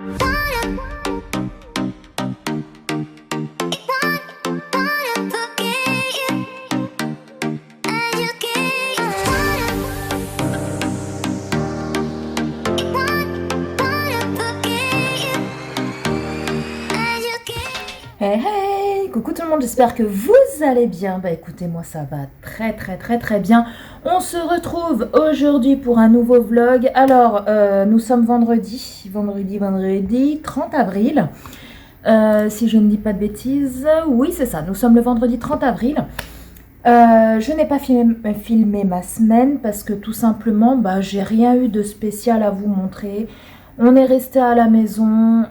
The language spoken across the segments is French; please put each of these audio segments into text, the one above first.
Hey hey, coucou tout le monde, j'espère que vous allez bien. Bah écoutez, moi ça va très bien. On se retrouve aujourd'hui pour un nouveau vlog. Alors, nous sommes vendredi 30 avril. Si je ne dis pas de bêtises, oui c'est ça, nous sommes le vendredi 30 avril. Je n'ai pas filmé ma semaine parce que tout simplement, bah, j'ai rien eu de spécial à vous montrer. On est resté à la maison,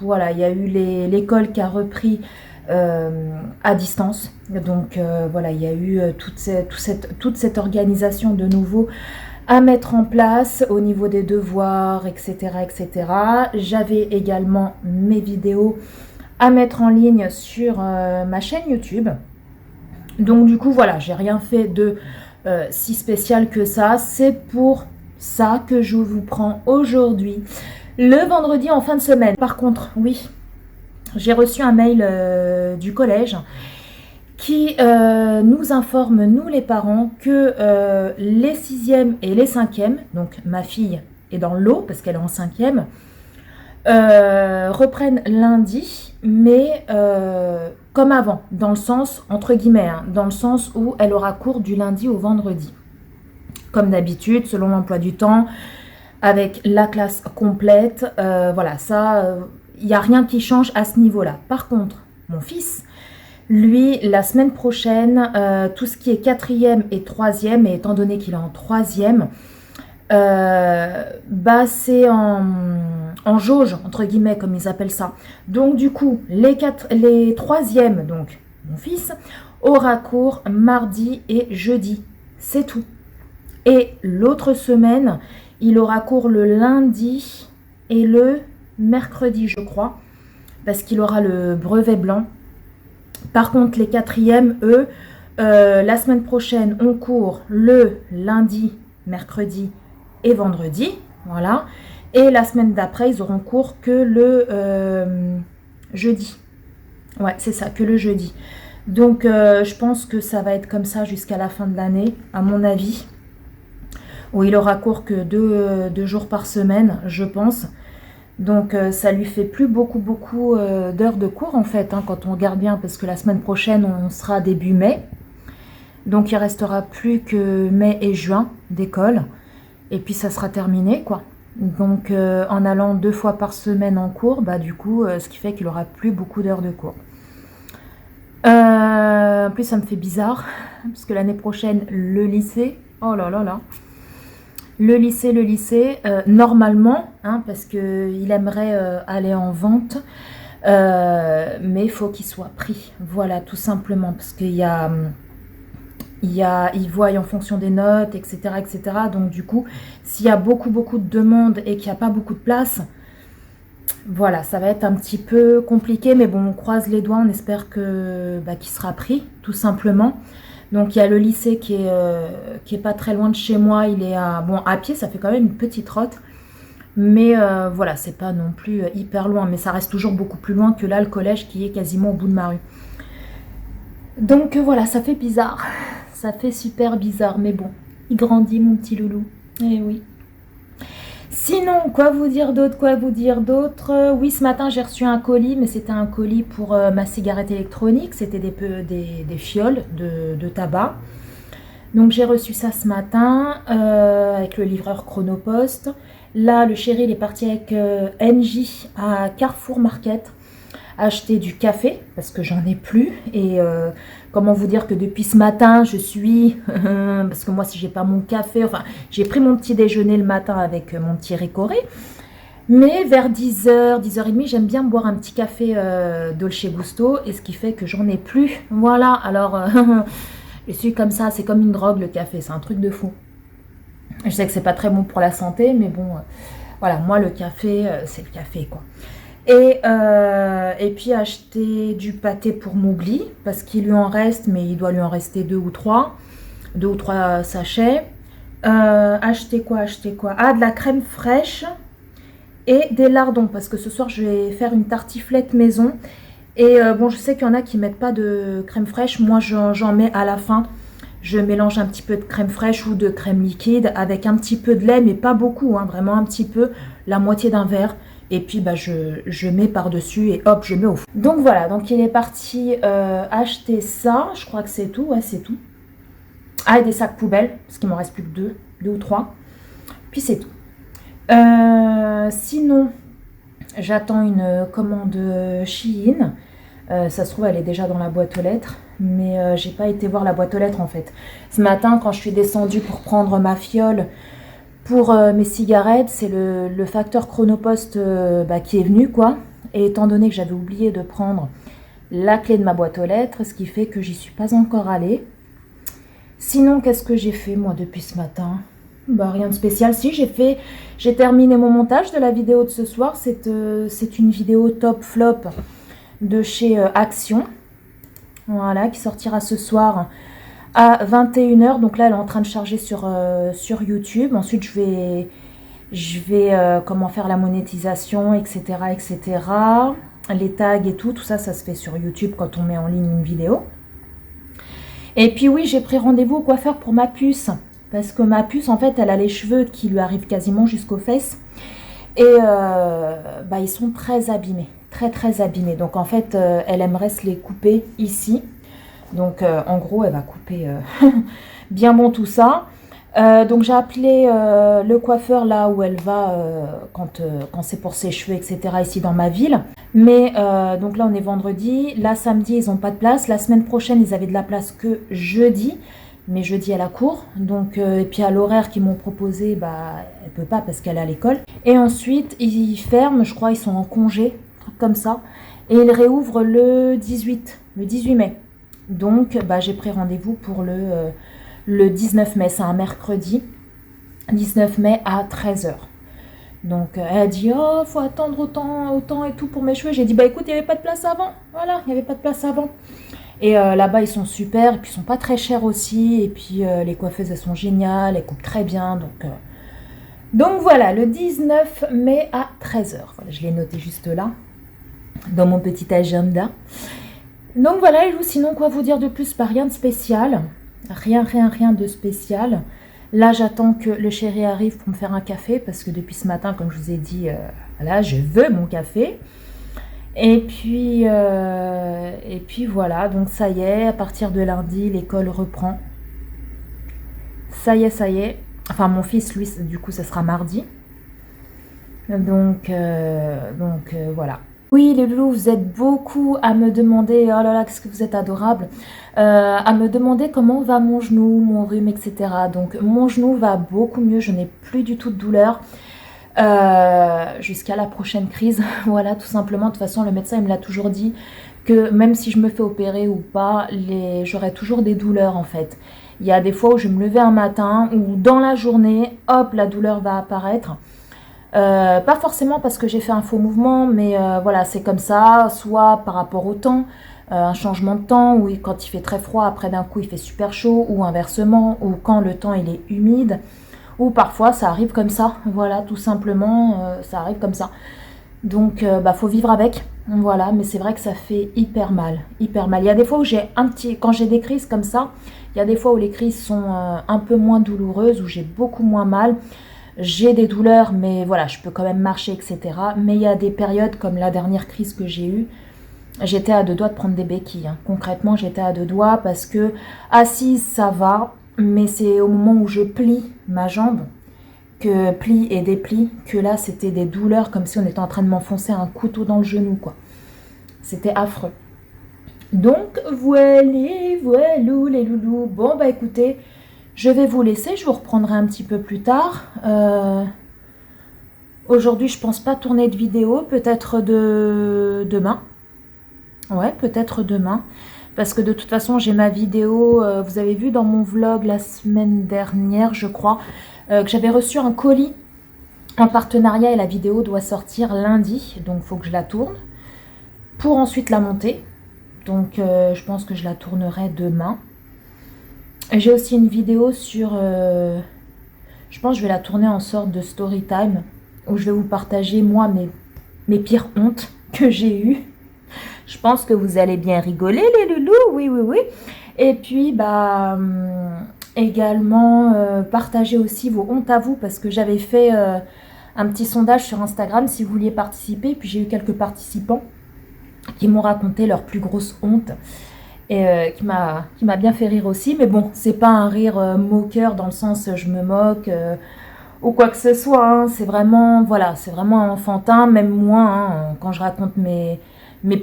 voilà, il y a eu l'école qui a repris à distance. Donc voilà, il y a eu toute cette organisation de nouveau à mettre en place au niveau des devoirs, etc. etc. J'avais également mes vidéos à mettre en ligne sur ma chaîne YouTube. Donc du coup, voilà, j'ai rien fait de si spécial que ça. C'est pour ça que je vous prends aujourd'hui, le vendredi en fin de semaine. Par contre, oui, j'ai reçu un mail du collège qui nous informe, nous les parents, que les 6e et les 5e, donc ma fille est dans l'eau parce qu'elle est en 5e, reprennent lundi, mais comme avant, dans le sens, entre guillemets, hein, dans le sens où elle aura cours du lundi au vendredi. Comme d'habitude, selon l'emploi du temps, avec la classe complète. Voilà, ça, il n'y a rien qui change à ce niveau-là. Par contre, mon fils, lui, la semaine prochaine, tout ce qui est 4e et 3e, et étant donné qu'il est en 3e, bah, c'est en jauge, entre guillemets, comme ils appellent ça. Donc, du coup, les 3e, donc mon fils, aura cours mardi et jeudi. C'est tout. Et l'autre semaine, il aura cours le lundi et le mercredi, je crois, parce qu'il aura le brevet blanc. Par contre, les 4e, eux, la semaine prochaine, ont cours le lundi, mercredi et vendredi. Voilà. Et la semaine d'après, ils auront cours que le jeudi. Ouais, c'est ça, que le jeudi. Donc, je pense que ça va être comme ça jusqu'à la fin de l'année, à mon avis. Où il aura cours que deux jours par semaine, je pense. Donc ça lui fait plus beaucoup d'heures de cours en fait, hein, quand on regarde bien, parce que la semaine prochaine on sera début mai. Donc il restera plus que mai et juin d'école. Et puis ça sera terminé quoi. Donc en allant 2 fois par semaine en cours, bah du coup, ce qui fait qu'il aura plus beaucoup d'heures de cours. En plus ça me fait bizarre, parce que l'année prochaine, le lycée, oh là là là. Le lycée, normalement, hein, parce qu'il aimerait aller en vente, mais il faut qu'il soit pris. Voilà, tout simplement, parce qu'il il voit en fonction des notes, etc., etc. Donc du coup, s'il y a beaucoup de demandes et qu'il n'y a pas beaucoup de place, voilà, ça va être un petit peu compliqué, mais bon, on croise les doigts, on espère que qu'il sera pris, tout simplement. Donc il y a le lycée qui est pas très loin de chez moi, il est à pied, ça fait quand même une petite trotte. Mais voilà, c'est pas non plus hyper loin, mais ça reste toujours beaucoup plus loin que là, le collège qui est quasiment au bout de ma rue. Donc voilà, ça fait bizarre, ça fait super bizarre, mais bon, il grandit mon petit loulou, eh oui. Sinon, quoi vous dire d'autre? Oui, ce matin, j'ai reçu un colis, mais c'était un colis pour ma cigarette électronique. C'était des fioles de tabac. Donc, j'ai reçu ça ce matin avec le livreur Chronopost. Là, le chéri, il est parti avec NJ à Carrefour Market acheter du café parce que j'en ai plus. Et comment vous dire que depuis ce matin, je suis... parce que moi, si j'ai pas mon café... Enfin, j'ai pris mon petit déjeuner le matin avec mon petit Ricoré. Mais vers 10h, 10h30, j'aime bien boire un petit café Dolce Gusto. Et ce qui fait que j'en ai plus. Voilà, alors... je suis comme ça, c'est comme une drogue le café. C'est un truc de fou. Je sais que c'est pas très bon pour la santé, mais bon... voilà, moi, le café, c'est le café, quoi. Et puis acheter du pâté pour Mowgli, parce qu'il lui en reste, mais il doit lui en rester 2 ou 3 sachets. Acheter quoi? Ah, de la crème fraîche et des lardons parce que ce soir je vais faire une tartiflette maison. Et bon, je sais qu'il y en a qui mettent pas de crème fraîche. Moi, j'en mets à la fin. Je mélange un petit peu de crème fraîche ou de crème liquide avec un petit peu de lait, mais pas beaucoup, hein, vraiment un petit peu, la moitié d'un verre. Et puis, bah, je mets par-dessus et hop, je mets au four. Donc voilà, donc il est parti acheter ça. Je crois que c'est tout, ouais, c'est tout. Ah, et des sacs poubelles, parce qu'il m'en reste plus que deux ou trois. Puis c'est tout. Sinon, j'attends une commande Shein. Ça se trouve, elle est déjà dans la boîte aux lettres, mais j'ai pas été voir la boîte aux lettres en fait. Ce matin, quand je suis descendue pour prendre ma fiole pour mes cigarettes, c'est le facteur Chronopost qui est venu, quoi. Et étant donné que j'avais oublié de prendre la clé de ma boîte aux lettres, ce qui fait que j'y suis pas encore allée. Sinon, qu'est-ce que j'ai fait moi depuis ce matin? Bah rien de spécial. Si, j'ai terminé mon montage de la vidéo de ce soir. C'est une vidéo top flop de chez Action, voilà, qui sortira ce soir à 21h. Donc là, elle est en train de charger sur YouTube. Ensuite, je vais comment faire la monétisation, etc., etc. Les tags et tout ça, ça se fait sur YouTube quand on met en ligne une vidéo. Et puis oui, j'ai pris rendez-vous au coiffeur pour ma puce. Parce que ma puce, en fait, elle a les cheveux qui lui arrivent quasiment jusqu'aux fesses. Et ils sont très abîmés. Très, très abîmés. Donc, en fait, elle aimerait se les couper ici. Donc, en gros, elle va couper bien bon tout ça. Donc, j'ai appelé le coiffeur là où elle va quand c'est pour ses cheveux, etc. ici dans ma ville. Mais donc là, on est vendredi. Là, samedi, ils n'ont pas de place. La semaine prochaine, ils avaient de la place que jeudi. Mais jeudi à la cour, donc et puis à l'horaire qu'ils m'ont proposé, elle peut pas parce qu'elle est à l'école. Et ensuite ils ferment, je crois ils sont en congé, un truc comme ça, et ils réouvrent le 18 mai. Donc j'ai pris rendez-vous pour le 19 mai, c'est un mercredi, 19 mai à 13h. Donc elle a dit oh faut attendre autant et tout pour mes cheveux. J'ai dit écoute il n'y avait pas de place avant, voilà il n'y avait pas de place avant. Et là-bas, ils sont super, et puis ils sont pas très chers aussi, et puis les coiffeuses, elles sont géniales, elles coupent très bien, donc voilà, le 19 mai à 13h. Voilà, je l'ai noté juste là, dans mon petit agenda. Donc voilà, et sinon, quoi vous dire de plus? Rien de spécial, rien de spécial. Là, j'attends que le chéri arrive pour me faire un café, parce que depuis ce matin, comme je vous ai dit, voilà, je veux mon café. Et puis voilà, donc ça y est, à partir de lundi, l'école reprend. Ça y est. Enfin, mon fils, lui, du coup, ça sera mardi. Donc voilà. Oui, les loulous, vous êtes beaucoup à me demander, oh là là, qu'est-ce que vous êtes adorables, à me demander comment va mon genou, mon rhume, etc. Donc, mon genou va beaucoup mieux, je n'ai plus du tout de douleur. Jusqu'à la prochaine crise, voilà, tout simplement. De toute façon, le médecin il me l'a toujours dit que même si je me fais opérer ou pas, j'aurai toujours des douleurs en fait. Il y a des fois où je vais me lever un matin ou dans la journée, hop, la douleur va apparaître. Pas forcément parce que j'ai fait un faux mouvement, mais voilà, c'est comme ça, soit par rapport au temps, un changement de temps, ou quand il fait très froid, après d'un coup il fait super chaud, ou inversement, ou quand le temps il est humide. Ou parfois ça arrive comme ça, voilà, tout simplement, ça arrive comme ça. Donc, faut vivre avec, voilà, mais c'est vrai que ça fait hyper mal, hyper mal. Il y a des fois où quand j'ai des crises comme ça, il y a des fois où les crises sont un peu moins douloureuses, où j'ai beaucoup moins mal. J'ai des douleurs, mais voilà, je peux quand même marcher, etc. Mais il y a des périodes comme la dernière crise que j'ai eue, j'étais à deux doigts de prendre des béquilles. Hein. Concrètement, j'étais à deux doigts parce que assise, ça va. Mais c'est au moment où je plie ma jambe, que plie et déplie, que là c'était des douleurs comme si on était en train de m'enfoncer un couteau dans le genou, quoi. C'était affreux. Donc voilà, les loulous. Bon écoutez, je vais vous laisser, je vous reprendrai un petit peu plus tard. Aujourd'hui je pense pas tourner de vidéo, peut-être demain. Ouais, peut-être demain. Parce que de toute façon, j'ai ma vidéo, vous avez vu dans mon vlog la semaine dernière, je crois, que j'avais reçu un colis en partenariat et la vidéo doit sortir lundi. Donc, il faut que je la tourne pour ensuite la monter. Donc, je pense que je la tournerai demain. J'ai aussi une vidéo sur... je pense que je vais la tourner en sorte de story time où je vais vous partager, moi, mes pires hontes que j'ai eues. Je pense que vous allez bien rigoler, les loulous, oui, oui, oui. Et puis, également, partager aussi vos hontes à vous, parce que j'avais fait un petit sondage sur Instagram si vous vouliez participer. Puis j'ai eu quelques participants qui m'ont raconté leur plus grosse honte et qui m'a bien fait rire aussi. Mais bon, c'est pas un rire moqueur dans le sens je me moque ou quoi que ce soit. Hein. C'est vraiment, voilà, c'est vraiment enfantin. Même moi, hein, quand je raconte mes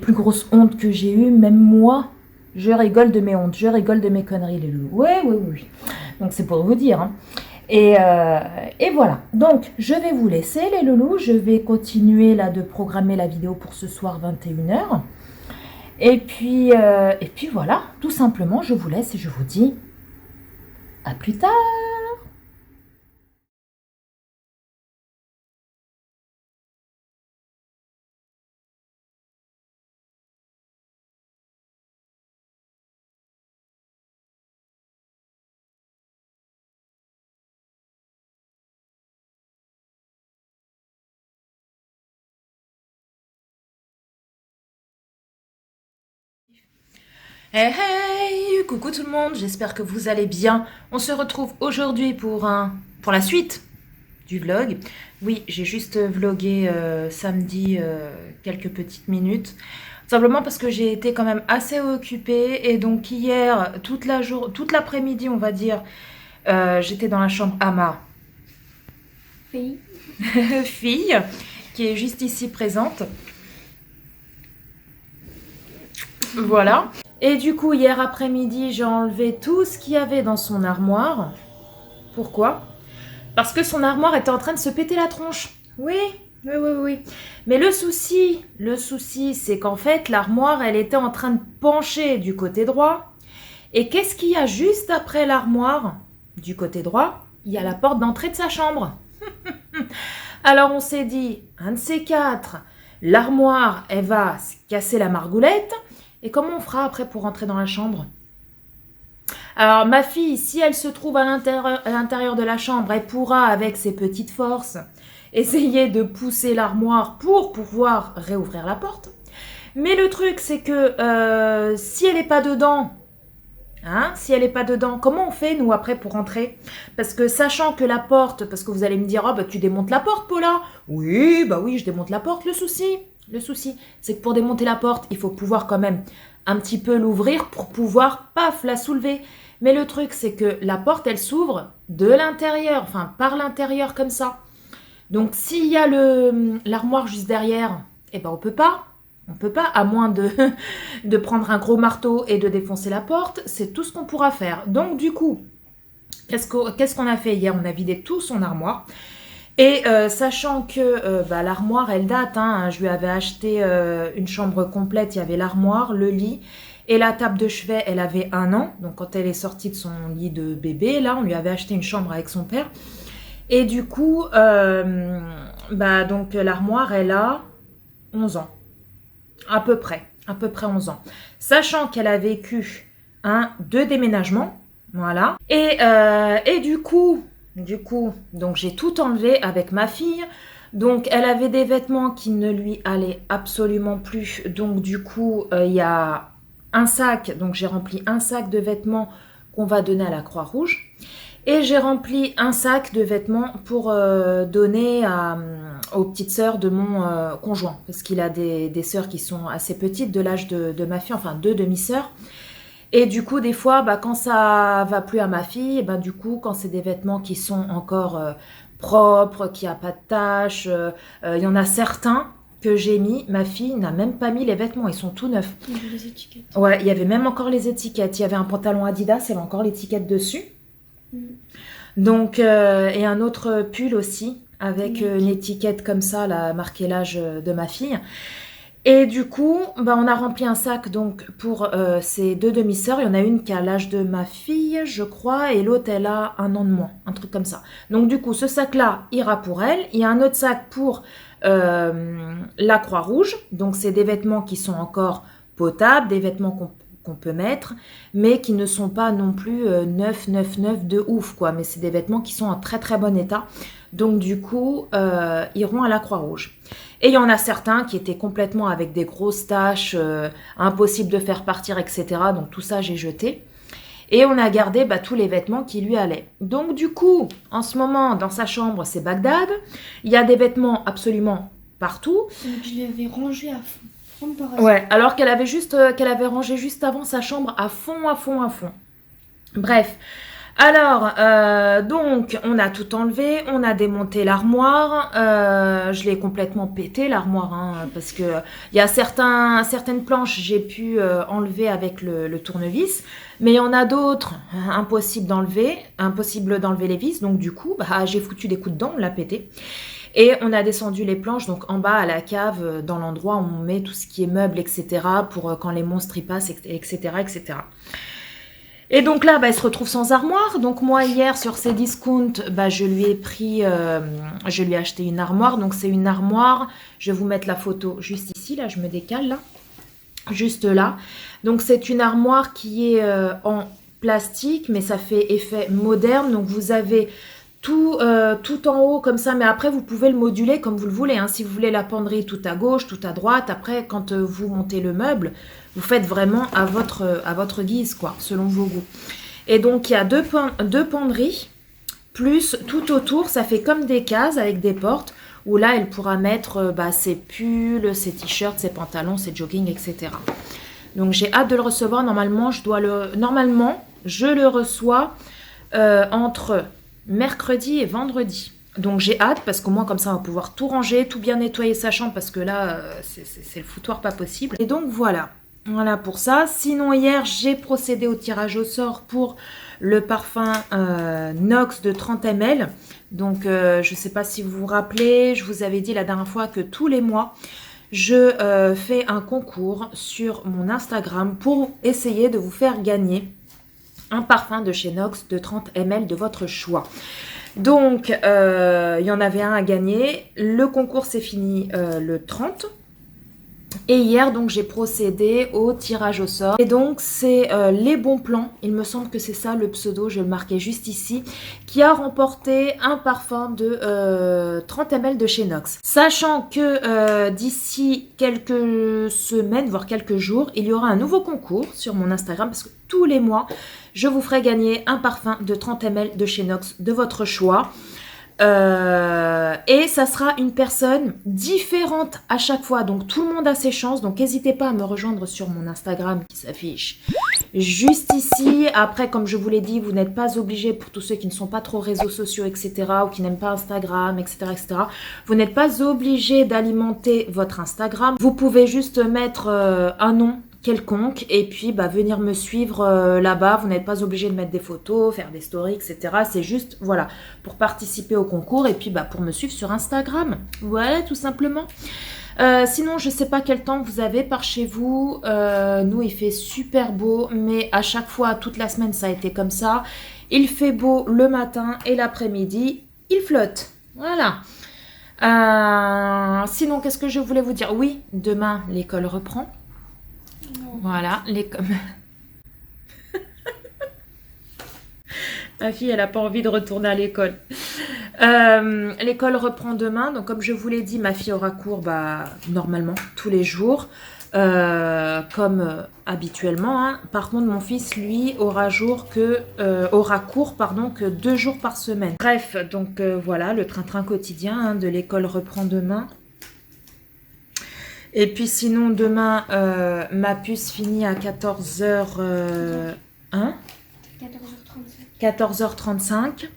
plus grosses hontes que j'ai eues, même moi, je rigole de mes hontes, je rigole de mes conneries, les loulous. Oui, oui, oui. Donc c'est pour vous dire. Hein. Et voilà. Donc je vais vous laisser, les loulous. Je vais continuer là de programmer la vidéo pour ce soir 21h. Et puis voilà, tout simplement, je vous laisse et je vous dis à plus tard. Hey hey, coucou tout le monde, j'espère que vous allez bien. On se retrouve aujourd'hui pour la suite du vlog. Oui, j'ai juste vlogué samedi quelques petites minutes. Simplement parce que j'ai été quand même assez occupée et donc hier, toute l'après-midi on va dire, j'étais dans la chambre à ma fille qui est juste ici présente. Voilà. Et du coup, hier après-midi, j'ai enlevé tout ce qu'il y avait dans son armoire. Pourquoi? Parce que son armoire était en train de se péter la tronche. Oui, oui, oui, oui. Mais le souci, c'est qu'en fait, l'armoire, elle était en train de pencher du côté droit. Et qu'est-ce qu'il y a juste après l'armoire du côté droit? Il y a la porte d'entrée de sa chambre. Alors on s'est dit, un de ces quatre, l'armoire, elle va se casser la margoulette. Et comment on fera après pour rentrer dans la chambre? Alors ma fille, si elle se trouve à l'intérieur de la chambre, elle pourra, avec ses petites forces, essayer de pousser l'armoire pour pouvoir réouvrir la porte. Mais le truc, c'est que si elle n'est pas dedans, comment on fait, nous, après, pour rentrer? Parce que sachant que la porte, parce que vous allez me dire, oh, bah, tu démontes la porte, Paula. Oui, bah oui, je démonte la porte. Le souci, c'est que pour démonter la porte, il faut pouvoir quand même un petit peu l'ouvrir pour pouvoir, paf, la soulever. Mais le truc, c'est que la porte, elle s'ouvre de l'intérieur, enfin, par l'intérieur, comme ça. Donc, s'il y a l'armoire juste derrière, eh ben, on peut pas, à moins de prendre un gros marteau et de défoncer la porte. C'est tout ce qu'on pourra faire. Donc, du coup, qu'est-ce qu'on a fait hier? On a vidé tout son armoire. Et sachant que l'armoire, elle date, hein, je lui avais acheté une chambre complète, il y avait l'armoire, le lit et la table de chevet, elle avait 1 an. Donc quand elle est sortie de son lit de bébé, là, on lui avait acheté une chambre avec son père. Et du coup, donc l'armoire, elle a 11 ans, à peu près 11 ans. Sachant qu'elle a vécu 2 déménagements, voilà. Et du coup, donc j'ai tout enlevé avec ma fille. Donc elle avait des vêtements qui ne lui allaient absolument plus. Donc du coup, il y a un sac. Donc j'ai rempli un sac de vêtements qu'on va donner à la Croix-Rouge. Et j'ai rempli un sac de vêtements pour donner aux petites sœurs de mon conjoint. Parce qu'il a des sœurs qui sont assez petites, de l'âge de ma fille, enfin 2 demi-sœurs. Et du coup, des fois, quand ça va plus à ma fille, du coup, quand c'est des vêtements qui sont encore propres, qui a pas de taches, il y en a certains que j'ai mis. Ma fille n'a même pas mis les vêtements, ils sont tout neufs. Il y avait les étiquettes. Ouais, il y avait même encore les étiquettes. Il y avait un pantalon Adidas, il y avait encore l'étiquette dessus. Donc, et un autre pull aussi, avec une étiquette comme ça, là, marqué l'âge de ma fille. Et du coup, on a rempli un sac donc pour ces 2 demi-sœurs. Il y en a une qui a l'âge de ma fille, je crois, et l'autre, elle a 1 an de moins, un truc comme ça. Donc du coup, ce sac-là ira pour elle. Il y a un autre sac pour la Croix-Rouge. Donc c'est des vêtements qui sont encore potables, des vêtements qu'on peut mettre, mais qui ne sont pas non plus neuf de ouf, quoi. Mais c'est des vêtements qui sont en très très bon état. Donc du coup, iront à la Croix-Rouge. Et il y en a certains qui étaient complètement avec des grosses taches, impossible de faire partir, etc. Donc tout ça, j'ai jeté. Et on a gardé tous les vêtements qui lui allaient. Donc du coup, en ce moment, dans sa chambre, c'est Bagdad. Il y a des vêtements absolument partout. Donc je l'avais rangé à fond. Ouais, alors qu'elle avait rangé juste avant sa chambre à fond. Bref. Alors, donc, on a tout enlevé, on a démonté l'armoire, je l'ai complètement pété l'armoire, hein, parce que il y a certaines planches j'ai pu enlever avec le tournevis, mais il y en a d'autres, impossible d'enlever les vis, donc du coup, j'ai foutu des coups dedans, on l'a pété. Et on a descendu les planches, donc en bas à la cave, dans l'endroit où on met tout ce qui est meubles, etc., pour quand les monstres y passent, etc., etc. Et donc là, elle se retrouve sans armoire. Donc moi, hier, sur ses discounts, je lui ai acheté une armoire. Donc c'est une armoire, je vais vous mettre la photo juste ici, là, je me décale, là, juste là. Donc c'est une armoire qui est en plastique, mais ça fait effet moderne. Donc vous avez tout en haut comme ça, mais après vous pouvez le moduler comme vous le voulez, hein. Si vous voulez la penderie tout à gauche, tout à droite, après quand vous montez le meuble, vous faites vraiment à votre guise, quoi, selon vos goûts. Et donc il y a deux penderies, plus tout autour, ça fait comme des cases avec des portes, où là elle pourra mettre ses pulls, ses t-shirts, ses pantalons, ses joggings, etc. Donc j'ai hâte de le recevoir. Normalement je le reçois entre mercredi et vendredi. Donc j'ai hâte parce qu'au moins comme ça on va pouvoir tout ranger, tout bien nettoyer sa chambre parce que là c'est le foutoir pas possible. Et donc voilà pour ça. Sinon hier j'ai procédé au tirage au sort pour le parfum Nox de 30 ml. Donc je sais pas si vous vous rappelez, je vous avais dit la dernière fois que tous les mois je fais un concours sur mon Instagram pour essayer de vous faire gagner un parfum de chez Nox de 30 ml de votre choix. Donc, il y en avait un à gagner. Le concours s'est fini le 30. Et hier, donc, j'ai procédé au tirage au sort. Et donc, c'est Les Bons Plans, il me semble que c'est ça le pseudo, je le marquais juste ici, qui a remporté un parfum de 30 ml de chez Nox. Sachant que d'ici quelques semaines, voire quelques jours, il y aura un nouveau concours sur mon Instagram, parce que tous les mois, je vous ferai gagner un parfum de 30 ml de chez Nox de votre choix. Et ça sera une personne différente à chaque fois, donc tout le monde a ses chances, donc n'hésitez pas à me rejoindre sur mon Instagram qui s'affiche juste ici. Après, comme je vous l'ai dit, vous n'êtes pas obligé, pour tous ceux qui ne sont pas trop réseaux sociaux, etc., ou qui n'aiment pas Instagram, etc., vous n'êtes pas obligé d'alimenter votre Instagram. Vous pouvez juste mettre un nom quelconque et puis venir me suivre là-bas. Vous n'êtes pas obligé de mettre des photos, faire des stories, etc. C'est juste, voilà, pour participer au concours et puis pour me suivre sur Instagram. Voilà, tout simplement. Sinon, je sais pas quel temps vous avez par chez vous. Nous, il fait super beau, mais à chaque fois, toute la semaine, ça a été comme ça. Il fait beau le matin et l'après-midi, il flotte. Voilà. Sinon, qu'est-ce que je voulais vous dire? Oui, demain, l'école reprend. Voilà, ma fille, elle n'a pas envie de retourner à l'école. L'école reprend demain. Donc, comme je vous l'ai dit, ma fille aura cours normalement tous les jours, comme habituellement. Hein. Par contre, mon fils, lui, aura cours que 2 jours par semaine. Bref, donc voilà, le train-train quotidien de l'école reprend demain. Et puis sinon, demain, ma puce finit à 14h... 14h35.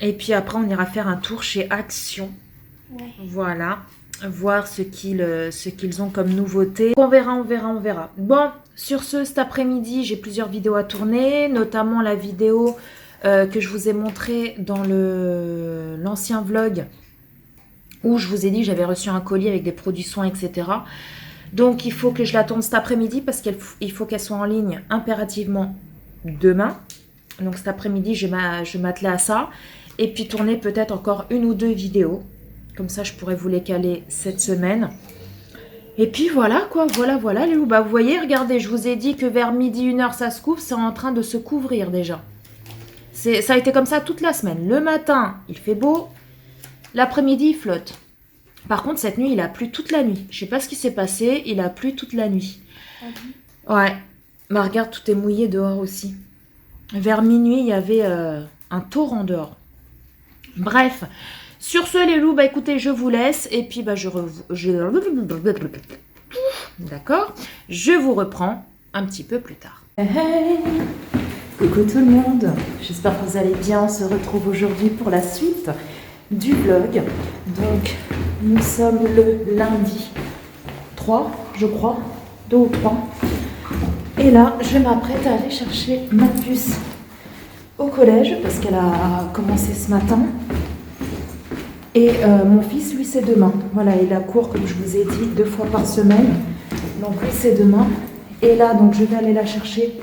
Et puis après, on ira faire un tour chez Action. Ouais. Voilà. Voir ce qu'ils ont comme nouveauté. On verra. Bon, sur ce, cet après-midi, j'ai plusieurs vidéos à tourner. Notamment la vidéo que je vous ai montrée dans l'ancien vlog. Où je vous ai dit que j'avais reçu un colis avec des produits soins, etc. Donc, il faut que je la tourne cet après-midi parce qu'il faut qu'elle soit en ligne impérativement demain. Donc, cet après-midi, je vais m'atteler à ça. Et puis, tourner peut-être encore 1 ou 2 vidéos. Comme ça, je pourrais vous les caler cette semaine. Et puis voilà quoi, voilà les loups. Bah vous voyez, regardez, je vous ai dit que vers midi, 1h ça se couvre, c'est en train de se couvrir déjà. Ça a été comme ça toute la semaine. Le matin, il fait beau, l'après-midi, il flotte. Par contre, cette nuit, il a plu toute la nuit. Je sais pas ce qui s'est passé, il a plu toute la nuit. Ouais. Bah regarde, tout est mouillé dehors aussi. Vers minuit, il y avait un torrent dehors. Bref, sur ce les loups, bah écoutez, je vous laisse et puis bah d'accord, je vous reprends un petit peu plus tard. Hey, coucou tout le monde, j'espère que vous allez bien. On se retrouve aujourd'hui pour la suite du vlog. Donc, nous sommes le lundi 3, je crois, 2 ou 3. Et là, je m'apprête à aller chercher ma puce au collège parce qu'elle a commencé ce matin. Et mon fils, lui, c'est demain. Voilà, il a cours, comme je vous ai dit, 2 fois par semaine. Donc, lui, c'est demain. Et là, donc, je vais aller la chercher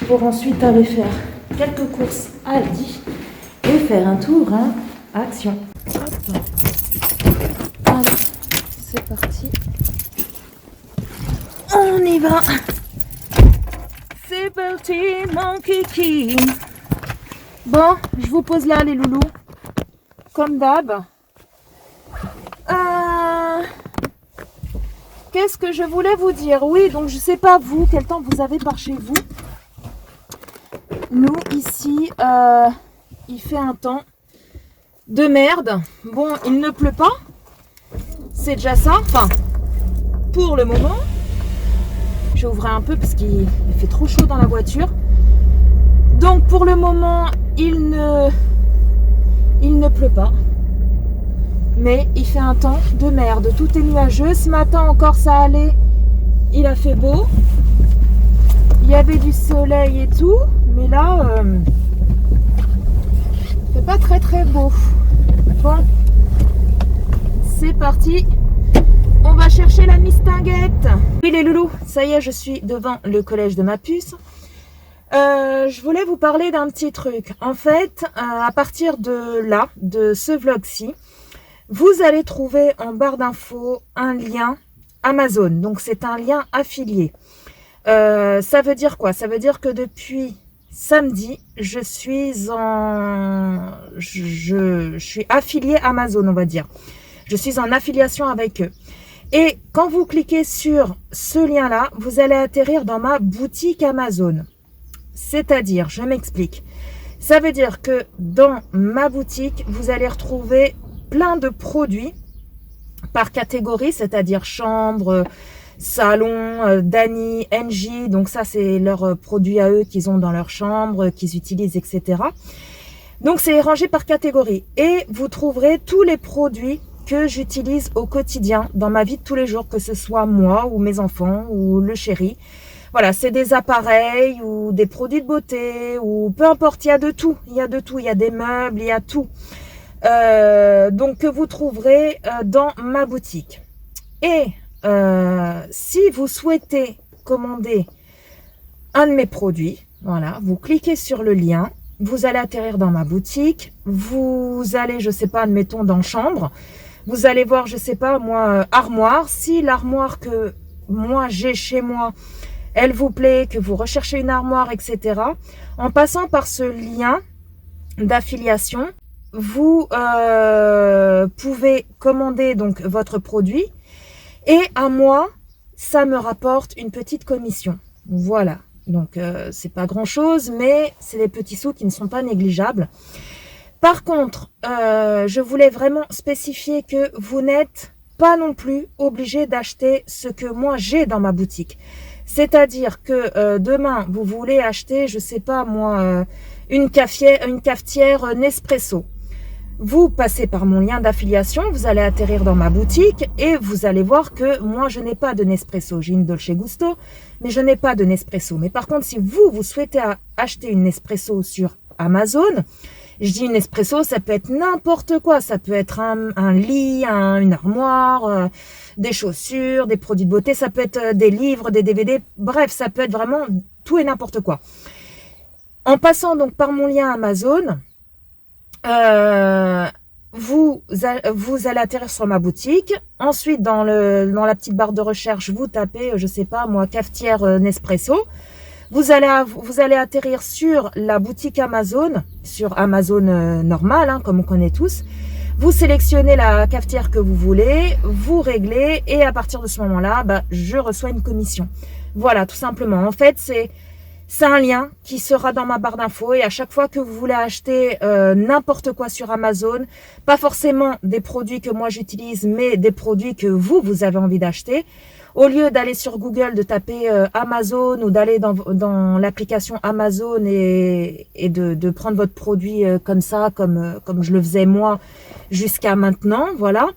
pour ensuite aller faire quelques courses à Aldi et faire un tour, hein. Action. Hop. Allez, c'est parti. On y va. C'est parti, mon kiki. Bon, je vous pose là, les loulous. Comme d'hab. Qu'est-ce que je voulais vous dire? Oui, donc je sais pas vous, quel temps vous avez par chez vous. Nous, ici, il fait un temps de merde. Bon, il ne pleut pas. C'est déjà ça. Enfin, pour le moment. Je vais ouvrir un peu parce qu'il fait trop chaud dans la voiture. Donc, pour le moment, il ne pleut pas. Mais il fait un temps de merde. Tout est nuageux. Ce matin encore, ça allait. Il a fait beau. Il y avait du soleil et tout. Mais là, il fait pas très très beau. Bon, c'est parti. On va chercher la mistinguette. Oui les loulous, ça y est, je suis devant le collège de ma puce. Je voulais vous parler d'un petit truc. En fait, à partir de là, de ce vlog-ci, vous allez trouver en barre d'infos un lien Amazon. Donc c'est un lien affilié. Ça veut dire quoi? Ça veut dire que depuis samedi, je suis affiliée Amazon, on va dire. Je suis en affiliation avec eux. Et quand vous cliquez sur ce lien-là, vous allez atterrir dans ma boutique Amazon. C'est-à-dire, je m'explique. Ça veut dire que dans ma boutique, vous allez retrouver plein de produits par catégorie, c'est-à-dire chambre, salon, Dany, NJ. Donc ça, c'est leurs produits à eux qu'ils ont dans leur chambre, qu'ils utilisent, etc. Donc c'est rangé par catégorie. Et vous trouverez tous les produits que j'utilise au quotidien dans ma vie de tous les jours, que ce soit moi ou mes enfants ou le chéri. Voilà, c'est des appareils ou des produits de beauté ou peu importe, il y a de tout. Il y a de tout, il y a des meubles, il y a tout. Donc que vous trouverez dans ma boutique. Et si vous souhaitez commander un de mes produits, voilà, vous cliquez sur le lien, vous allez atterrir dans ma boutique, vous allez, je sais pas, admettons dans chambre. Vous allez voir, je sais pas, moi, armoire. Si l'armoire que moi j'ai chez moi, elle vous plaît, que vous recherchez une armoire, etc. En passant par ce lien d'affiliation, vous pouvez commander donc votre produit et à moi, ça me rapporte une petite commission. Voilà. Donc, c'est pas grand-chose, mais c'est des petits sous qui ne sont pas négligeables. Par contre, je voulais vraiment spécifier que vous n'êtes pas non plus obligé d'acheter ce que moi j'ai dans ma boutique. C'est-à-dire que demain, vous voulez acheter, je sais pas moi, une cafetière Nespresso. Vous passez par mon lien d'affiliation, vous allez atterrir dans ma boutique et vous allez voir que moi je n'ai pas de Nespresso. J'ai une Dolce Gusto, mais je n'ai pas de Nespresso. Mais par contre, si vous souhaitez acheter une Nespresso sur Amazon, je dis une Nespresso, ça peut être n'importe quoi. Ça peut être un lit, une armoire, des chaussures, des produits de beauté. Ça peut être des livres, des DVD. Bref, ça peut être vraiment tout et n'importe quoi. En passant donc par mon lien Amazon, vous allez atterrir sur ma boutique. Ensuite, dans la petite barre de recherche, vous tapez, je sais pas moi, cafetière Nespresso. Vous allez atterrir sur la boutique Amazon, sur Amazon normal, hein, comme on connaît tous. Vous sélectionnez la cafetière que vous voulez, vous réglez et à partir de ce moment-là, bah, je reçois une commission. Voilà, tout simplement. En fait, c'est un lien qui sera dans ma barre d'infos et à chaque fois que vous voulez acheter n'importe quoi sur Amazon, pas forcément des produits que moi j'utilise, mais des produits que vous avez envie d'acheter, au lieu d'aller sur Google, de taper Amazon ou d'aller dans l'application Amazon et de prendre votre produit comme ça, comme je le faisais moi jusqu'à maintenant, voilà.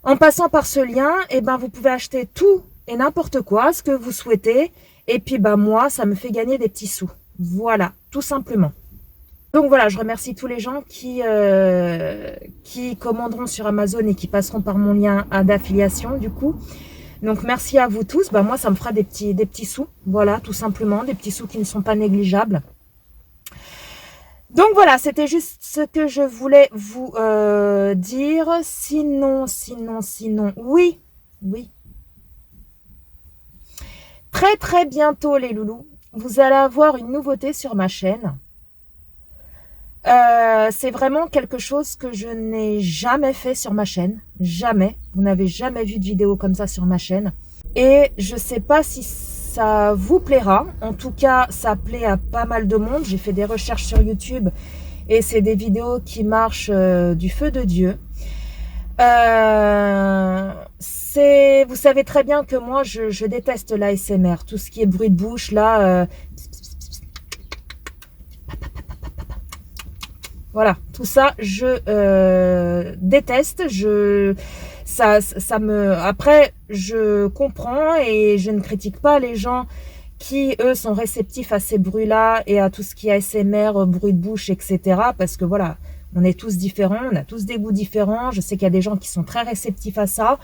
En passant par ce lien, eh ben, vous pouvez acheter tout et n'importe quoi, ce que vous souhaitez. Et puis, bah, moi, ça me fait gagner des petits sous. Voilà, tout simplement. Donc voilà, je remercie tous les gens qui commanderont sur Amazon et qui passeront par mon lien d'affiliation, du coup. Donc merci à vous tous. Bah, moi, ça me fera des petits sous. Voilà, tout simplement, des petits sous qui ne sont pas négligeables. Donc voilà, c'était juste ce que je voulais vous dire. Sinon, oui. Très bientôt les loulous, vous allez avoir une nouveauté sur ma chaîne. C'est vraiment quelque chose que je n'ai jamais fait sur ma chaîne. Jamais. Vous n'avez jamais vu de vidéo comme ça sur ma chaîne. Et je sais pas si ça vous plaira. En tout cas, ça plaît à pas mal de monde. J'ai fait des recherches sur YouTube et c'est des vidéos qui marchent du feu de Dieu. Vous savez très bien que moi, je déteste l'ASMR. Tout ce qui est bruit de bouche, là... Voilà, tout ça, je déteste. Après, je comprends et je ne critique pas les gens qui, eux, sont réceptifs à ces bruits-là et à tout ce qui est ASMR, bruit de bouche, etc. Parce que voilà, on est tous différents, on a tous des goûts différents. Je sais qu'il y a des gens qui sont très réceptifs à ça,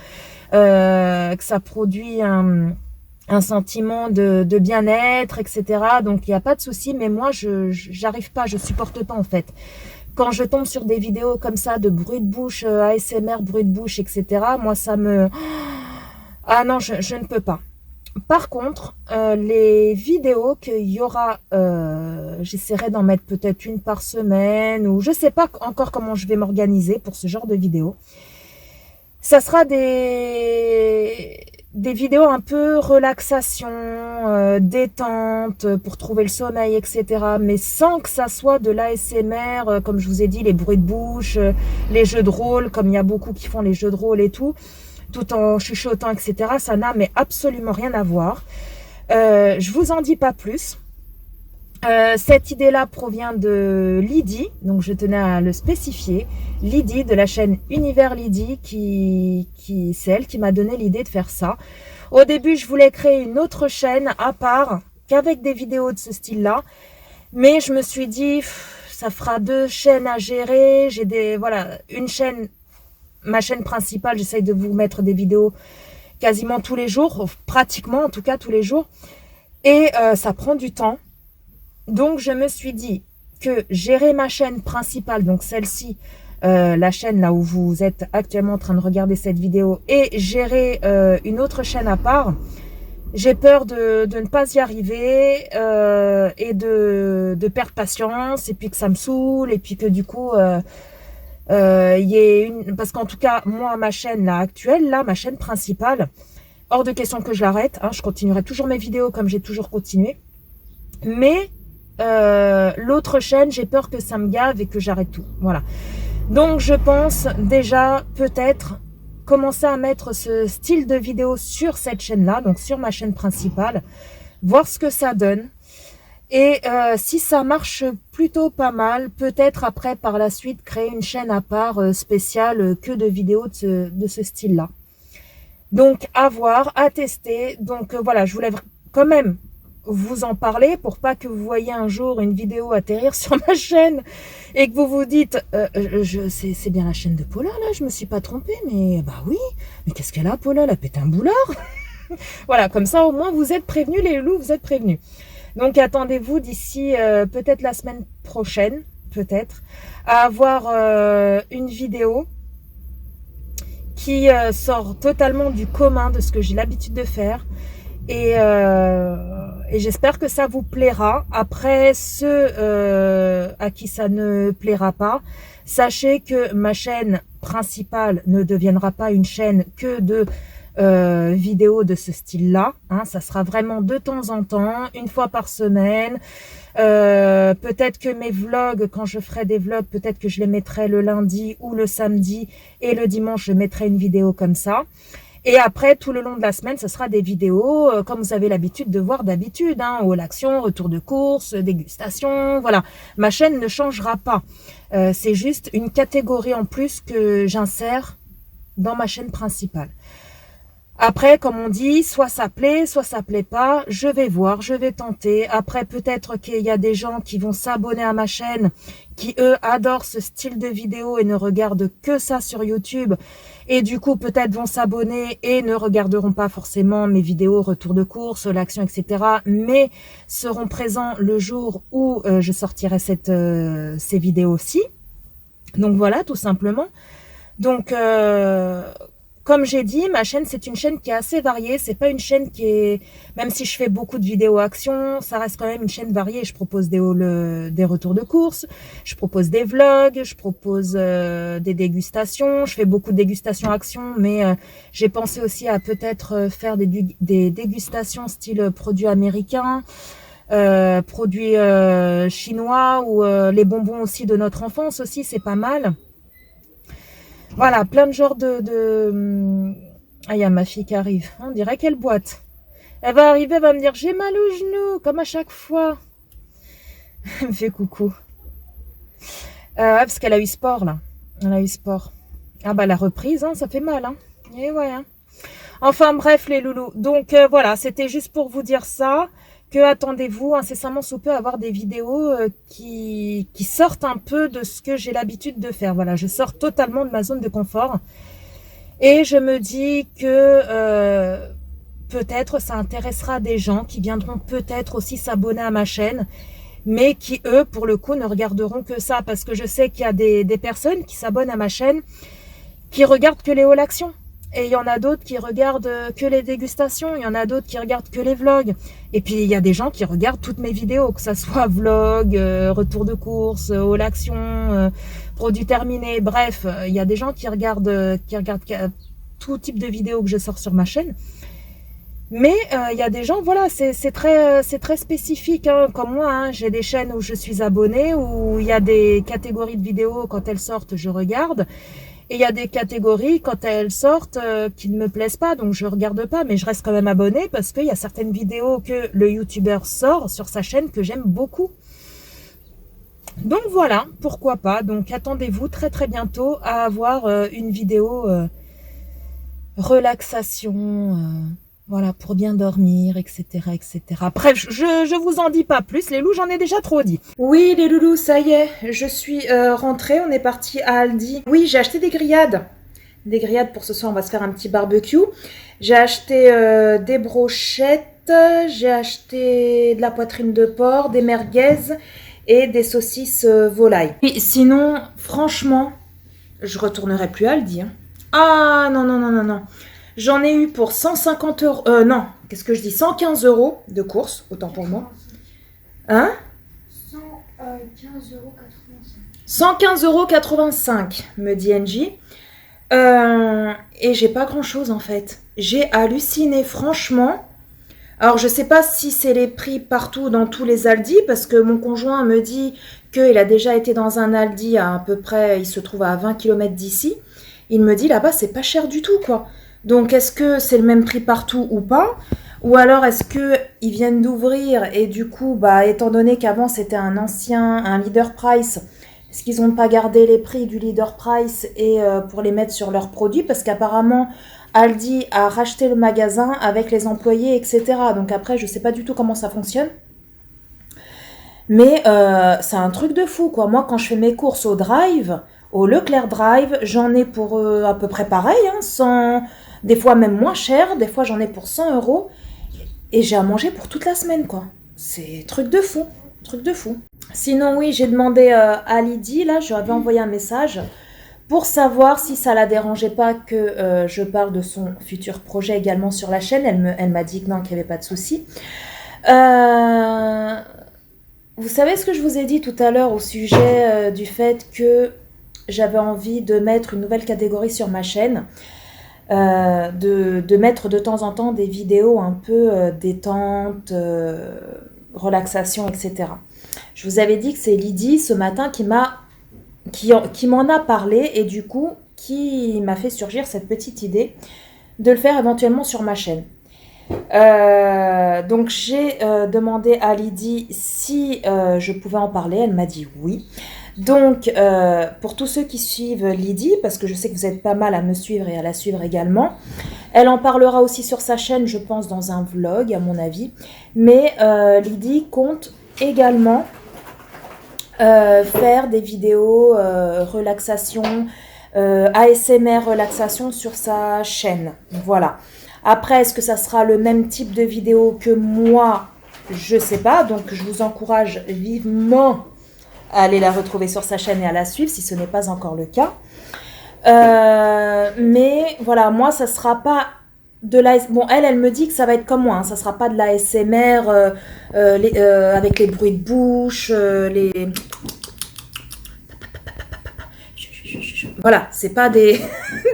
que ça produit un sentiment de bien-être, etc. Donc, il n'y a pas de souci, mais moi, j'arrive pas, je supporte pas, en fait. Quand je tombe sur des vidéos comme ça de bruit de bouche, ASMR, bruit de bouche, etc., moi, ça me... Ah non, je ne peux pas. Par contre, les vidéos qu'il y aura, j'essaierai d'en mettre peut-être une par semaine, ou je sais pas encore comment je vais m'organiser pour ce genre de vidéos. Ça sera des vidéos un peu relaxation, détente, pour trouver le sommeil, etc. Mais sans que ça soit de l'ASMR, comme je vous ai dit, les bruits de bouche, les jeux de rôle, comme il y a beaucoup qui font les jeux de rôle et tout en chuchotant, etc. Ça n'a mais absolument rien à voir. Je vous en dis pas plus. Cette idée-là provient de Lydie, donc je tenais à le spécifier. Lydie de la chaîne Univers Lydie, c'est elle qui m'a donné l'idée de faire ça. Au début, je voulais créer une autre chaîne à part, qu'avec des vidéos de ce style-là. Mais je me suis dit, ça fera 2 chaînes à gérer. Voilà, une chaîne, ma chaîne principale, j'essaye de vous mettre des vidéos quasiment tous les jours, pratiquement en tout cas tous les jours. Et ça prend du temps. Donc, je me suis dit que gérer ma chaîne principale, donc celle-ci, la chaîne là où vous êtes actuellement en train de regarder cette vidéo, et gérer une autre chaîne à part, j'ai peur de ne pas y arriver et de perdre patience, et puis que ça me saoule, et puis que du coup, parce qu'en tout cas, moi, ma chaîne là actuelle, là, ma chaîne principale, hors de question que je l'arrête, hein, je continuerai toujours mes vidéos comme j'ai toujours continué, mais l'autre chaîne, j'ai peur que ça me gave et que j'arrête tout. Voilà. Donc, je pense déjà peut-être commencer à mettre ce style de vidéo sur cette chaîne-là, donc sur ma chaîne principale, voir ce que ça donne. Et si ça marche plutôt pas mal, peut-être après, par la suite, créer une chaîne à part spéciale que de vidéos de ce style-là. Donc, à voir, à tester. Donc, voilà, je voulais quand même vous en parler pour pas que vous voyez un jour une vidéo atterrir sur ma chaîne et que vous vous dites c'est bien la chaîne de Paula là, je me suis pas trompée, mais bah oui, mais qu'est-ce qu'elle a Paula, elle a pété un boulard. Voilà, comme ça au moins vous êtes prévenus les loups, vous êtes prévenus. Donc attendez-vous d'ici peut-être la semaine prochaine peut-être, à avoir une vidéo qui sort totalement du commun de ce que j'ai l'habitude de faire. Et j'espère que ça vous plaira. Après, ceux à qui ça ne plaira pas, sachez que ma chaîne principale ne deviendra pas une chaîne que de vidéos de ce style-là. Hein. Ça sera vraiment de temps en temps, une fois par semaine. Peut-être que mes vlogs, quand je ferai des vlogs, peut-être que je les mettrai le lundi ou le samedi, et le dimanche, je mettrai une vidéo comme ça. Et après, tout le long de la semaine, ce sera des vidéos comme vous avez l'habitude de voir d'habitude, hein, haul action, retour de course, dégustation, voilà. Ma chaîne ne changera pas. C'est juste une catégorie en plus que j'insère dans ma chaîne principale. Après, comme on dit, soit ça plaît pas, je vais voir, je vais tenter. Après, peut-être qu'il y a des gens qui vont s'abonner à ma chaîne, qui eux adorent ce style de vidéo et ne regardent que ça sur YouTube. Et du coup, peut-être vont s'abonner et ne regarderont pas forcément mes vidéos retour de course, l'action, etc. Mais seront présents le jour où je sortirai ces vidéos-ci. Donc voilà, tout simplement. Donc, comme j'ai dit, ma chaîne, c'est une chaîne qui est assez variée. C'est pas une chaîne qui est... Même si je fais beaucoup de vidéos action, ça reste quand même une chaîne variée. Je propose des retours de course, je propose des vlogs, je propose des dégustations. Je fais beaucoup de dégustations action, mais j'ai pensé aussi à peut-être faire des dégustations style produits américains, produits chinois ou les bonbons aussi de notre enfance aussi, c'est pas mal. Voilà, plein de genres Ah, il y a ma fille qui arrive. On dirait qu'elle boite. Elle va arriver, elle va me dire « J'ai mal au genou », comme à chaque fois. Elle me fait coucou. Parce qu'elle a eu sport, là. Elle a eu sport. Ah bah la reprise, hein, ça fait mal. Hein. Et ouais. Hein. Enfin bref, les loulous. Donc voilà, c'était juste pour vous dire ça. Que attendez-vous incessamment sous peu à avoir des vidéos qui sortent un peu de ce que j'ai l'habitude de faire. Voilà, je sors totalement de ma zone de confort. Et je me dis que peut-être ça intéressera des gens qui viendront peut-être aussi s'abonner à ma chaîne, mais qui, eux, pour le coup, ne regarderont que ça. Parce que je sais qu'il y a des personnes qui s'abonnent à ma chaîne qui regardent que les haul action. Et il y en a d'autres qui regardent que les dégustations, il y en a d'autres qui regardent que les vlogs. Et puis il y a des gens qui regardent toutes mes vidéos, que ça soit vlog, retour de course, haul action, produits terminés, bref. Il y a des gens qui regardent tout type de vidéos que je sors sur ma chaîne. Mais il y a des gens, voilà, c'est très spécifique, hein, comme moi. Hein, j'ai des chaînes où je suis abonnée, où il y a des catégories de vidéos, quand elles sortent, je regarde. Et il y a des catégories, quand elles sortent, qui ne me plaisent pas, donc je regarde pas, mais je reste quand même abonnée parce qu'il y a certaines vidéos que le youtubeur sort sur sa chaîne que j'aime beaucoup. Donc voilà, pourquoi pas. Donc attendez-vous très très bientôt à avoir une vidéo relaxation, voilà, pour bien dormir, etc., etc. Bref, je vous en dis pas plus, les loups, j'en ai déjà trop dit. Oui, les loulous, ça y est, je suis rentrée, on est parti à Aldi. Oui, j'ai acheté des grillades. Des grillades pour ce soir, on va se faire un petit barbecue. J'ai acheté des brochettes, j'ai acheté de la poitrine de porc, des merguez et des saucisses volaille. Et sinon, franchement, je retournerai plus à Aldi. Hein. Ah, non, non, non, non, non. J'en ai eu pour 150 euros. Non, qu'est-ce que je dis 115 euros de course, autant pour moi. Hein 115,85 euros, me dit Angie. Et j'ai pas grand-chose en fait. J'ai halluciné, franchement. Alors, je sais pas si c'est les prix partout dans tous les Aldi, parce que mon conjoint me dit qu'il a déjà été dans un Aldi à peu près, il se trouve à 20 km d'ici. Il me dit là-bas, c'est pas cher du tout, quoi. Donc, est-ce que c'est le même prix partout ou pas? Ou alors, est-ce qu'ils viennent d'ouvrir et du coup, bah, étant donné qu'avant, c'était un leader price, est-ce qu'ils n'ont pas gardé les prix du leader price et pour les mettre sur leurs produits? Parce qu'apparemment, Aldi a racheté le magasin avec les employés, etc. Donc après, je sais pas du tout comment ça fonctionne. Mais c'est un truc de fou, quoi. Moi, quand je fais mes courses au Drive, au Leclerc Drive, j'en ai pour à peu près pareil, hein, des fois même moins cher, des fois j'en ai pour 100 euros. Et j'ai à manger pour toute la semaine, quoi. C'est truc de fou. Truc de fou. Sinon, oui, j'ai demandé à Lydie, là, je lui avais envoyé un message pour savoir si ça la dérangeait pas que je parle de son futur projet également sur la chaîne. Elle m'a dit que non, qu'il n'y avait pas de souci. Vous savez ce que je vous ai dit tout à l'heure au sujet du fait que j'avais envie de mettre une nouvelle catégorie sur ma chaîne, de mettre de temps en temps des vidéos un peu détente, relaxation, etc. Je vous avais dit que c'est Lydie ce matin qui m'en a parlé et du coup qui m'a fait surgir cette petite idée de le faire éventuellement sur ma chaîne. Donc j'ai demandé à Lydie si je pouvais en parler, elle m'a dit oui. Donc pour tous ceux qui suivent Lydie, parce que je sais que vous êtes pas mal à me suivre et à la suivre également, elle en parlera aussi sur sa chaîne, je pense dans un vlog à mon avis, mais Lydie compte également faire des vidéos relaxation, ASMR relaxation sur sa chaîne, voilà. Après, est-ce que ça sera le même type de vidéo que moi? Je sais pas. Donc, je vous encourage vivement à aller la retrouver sur sa chaîne et à la suivre si ce n'est pas encore le cas. Mais voilà, moi, ça sera pas de l'ASMR. Bon, elle me dit que ça va être comme moi. Hein, ça sera pas de l'ASMR avec les bruits de bouche, Voilà, c'est pas des,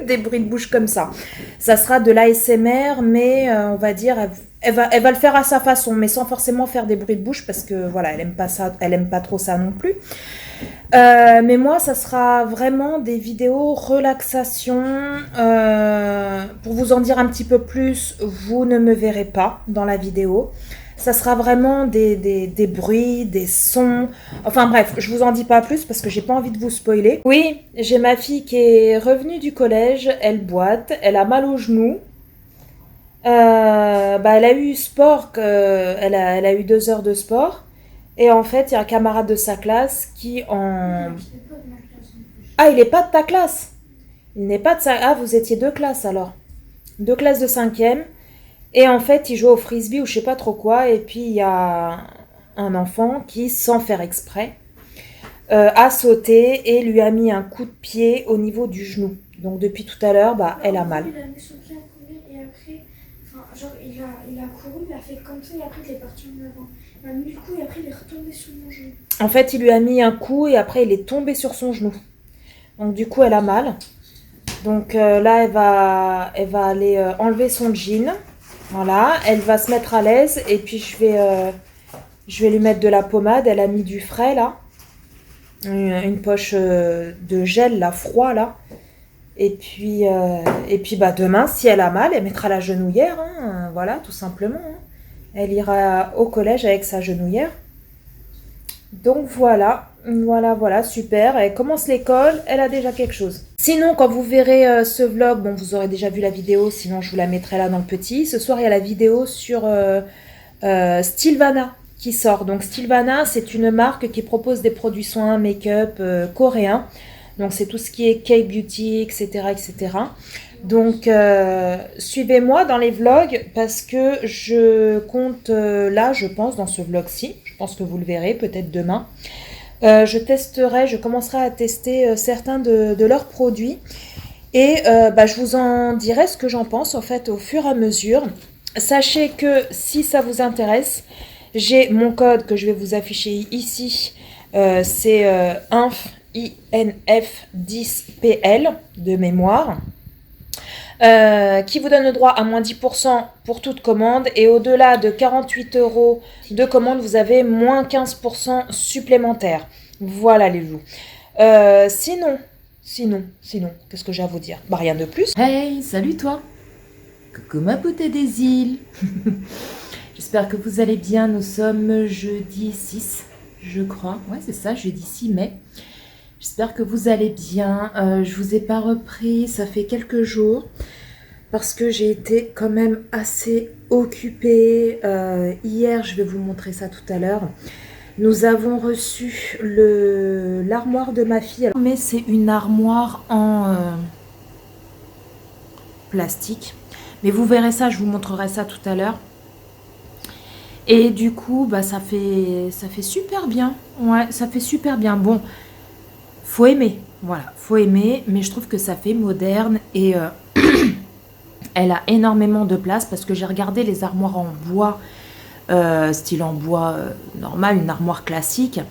des bruits de bouche comme ça. Ça sera de l'ASMR, mais on va dire, elle va le faire à sa façon, mais sans forcément faire des bruits de bouche parce que voilà, elle aime pas ça, elle aime pas trop ça non plus. Mais moi, ça sera vraiment des vidéos relaxation. Pour vous en dire un petit peu plus, vous ne me verrez pas dans la vidéo. Ça sera vraiment des bruits, des sons. Enfin bref, je vous en dis pas plus parce que j'ai pas envie de vous spoiler. Oui, j'ai ma fille qui est revenue du collège, elle boite, elle a mal aux genoux. Elle a eu sport, elle a eu 2 heures de sport. Et en fait, il y a un camarade de sa classe qui en... Ah, il n'est pas de ta classe. Il n'est pas de sa... Ah, vous étiez 2 classes alors. 2 classes de 5e. Et en fait, il joue au frisbee ou je sais pas trop quoi. Et puis, il y a un enfant qui, sans faire exprès, a sauté et lui a mis un coup de pied au niveau du genou. Donc, depuis tout à l'heure, elle a mal. Il a mis son pied à courir et après, genre, il a couru, il a fait comme ça et après, il est parti en avant. Il a mis le coup et après, il est retombé sur mon genou. En fait, il lui a mis un coup et après, il est tombé sur son genou. Donc, du coup, elle a mal. Donc, là, elle va aller enlever son jean. Voilà, elle va se mettre à l'aise et puis je vais lui mettre de la pommade. Elle a mis du frais là, une poche de gel là, froid là. Et puis demain, si elle a mal, elle mettra la genouillère, hein, voilà, tout simplement. Hein. Elle ira au collège avec sa genouillère. Donc voilà, super. Elle commence l'école, elle a déjà quelque chose. Sinon, quand vous verrez ce vlog, bon, vous aurez déjà vu la vidéo, sinon je vous la mettrai là dans le petit. Ce soir, il y a la vidéo sur Stylevana qui sort. Donc Stylevana, c'est une marque qui propose des produits soins, make-up coréens. Donc c'est tout ce qui est K-beauty, etc., etc. Donc suivez-moi dans les vlogs parce que je compte là, je pense, dans ce vlog-ci. Je pense que vous le verrez peut-être demain. Je commencerai à tester certains de leurs produits et je vous en dirai ce que j'en pense en fait au fur et à mesure. Sachez que si ça vous intéresse, j'ai mon code que je vais vous afficher ici, c'est INF10PL de mémoire. Qui vous donne le droit à moins 10% pour toute commande et au-delà de 48 € de commande, vous avez moins 15% supplémentaire. Voilà les loups. Sinon, qu'est-ce que j'ai à vous dire? Rien de plus. Hey, salut toi! Coucou ma beauté des îles! J'espère que vous allez bien. Nous sommes jeudi 6, je crois. Ouais, c'est ça, jeudi 6 mai. J'espère que vous allez bien. Je vous ai pas repris, ça fait quelques jours parce que j'ai été quand même assez occupée. Hier, je vais vous montrer ça tout à l'heure. Nous avons reçu l'armoire de ma fille. Mais c'est une armoire en plastique. Mais vous verrez ça, je vous montrerai ça tout à l'heure. Et du coup, bah, ça fait super bien. Ouais, ça fait super bien. Bon, faut aimer. Voilà, faut aimer. Mais je trouve que ça fait moderne. Et elle a énormément de place parce que j'ai regardé les armoires en bois, style en bois normal, une armoire classique.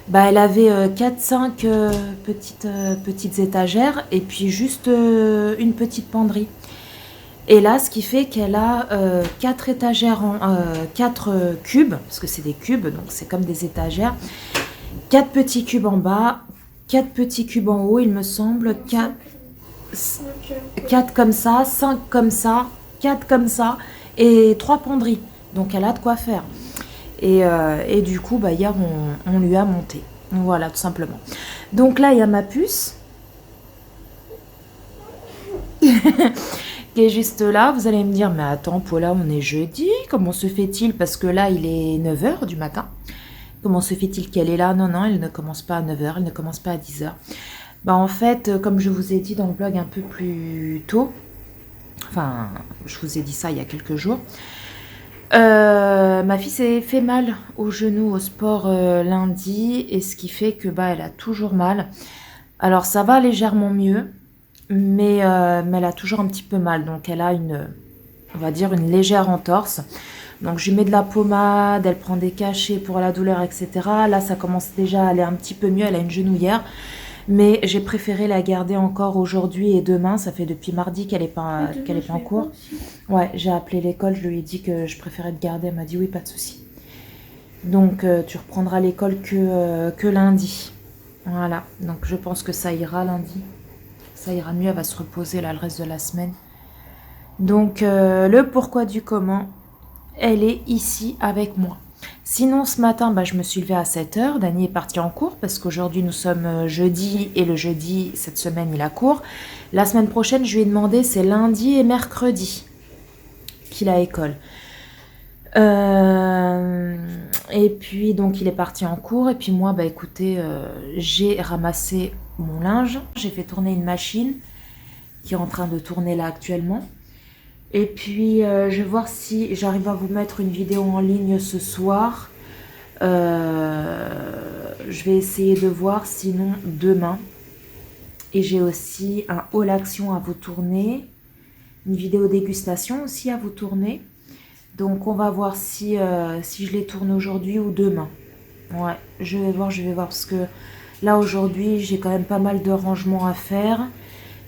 Bah, elle avait 4-5 petites étagères et puis juste une petite penderie. Et là, ce qui fait qu'elle a 4 étagères, 4 cubes, parce que c'est des cubes, donc c'est comme des étagères. 4 petits cubes en bas, 4 petits cubes en haut, il me semble, 4 comme ça, 5 comme ça, 4 comme ça, et 3 penderies. Donc elle a de quoi faire. Et du coup, bah, hier, on lui a monté. Voilà, tout simplement. Donc là, il y a ma puce. Qui est juste là. Vous allez me dire, mais attends, Paula, on est jeudi. Comment se fait-il? Parce que là, il est 9 h du matin. Comment se fait-il qu'elle est là? Non, non, elle ne commence pas à 9 h, elle ne commence pas à 10 h. Bah, en fait, comme je vous ai dit dans le blog un peu plus tôt, enfin, je vous ai dit ça il y a quelques jours, ma fille s'est fait mal au genou au sport lundi, et ce qui fait que bah, elle a toujours mal. Alors ça va légèrement mieux, mais elle a toujours un petit peu mal. Donc elle a on va dire une légère entorse. Donc je lui mets de la pommade, elle prend des cachets pour la douleur, etc. Là ça commence déjà à aller un petit peu mieux, elle a une genouillère. Mais j'ai préféré la garder encore aujourd'hui et demain. Ça fait depuis mardi qu'elle n'est pas en cours. Ouais, j'ai appelé l'école, je lui ai dit que je préférais te garder. Elle m'a dit oui, pas de souci. Donc tu reprendras l'école que lundi. Voilà, donc je pense que ça ira lundi. Ça ira mieux, elle va se reposer là le reste de la semaine. Donc le pourquoi du comment, elle est ici avec moi. Sinon, ce matin, bah, je me suis levée à 7 h. Dany est parti en cours parce qu'aujourd'hui, nous sommes jeudi et le jeudi, cette semaine, il a cours. La semaine prochaine, je lui ai demandé, c'est lundi et mercredi qu'il a école. Et puis, donc, il est parti en cours. Et puis, moi, bah, écoutez, j'ai ramassé mon linge. J'ai fait tourner une machine qui est en train de tourner là actuellement. Et puis, je vais voir si j'arrive à vous mettre une vidéo en ligne ce soir. Je vais essayer de voir, sinon demain. Et j'ai aussi un haul action à vous tourner. Une vidéo dégustation aussi à vous tourner. Donc, on va voir si je les tourne aujourd'hui ou demain. Ouais, je vais voir parce que là, aujourd'hui, j'ai quand même pas mal de rangements à faire.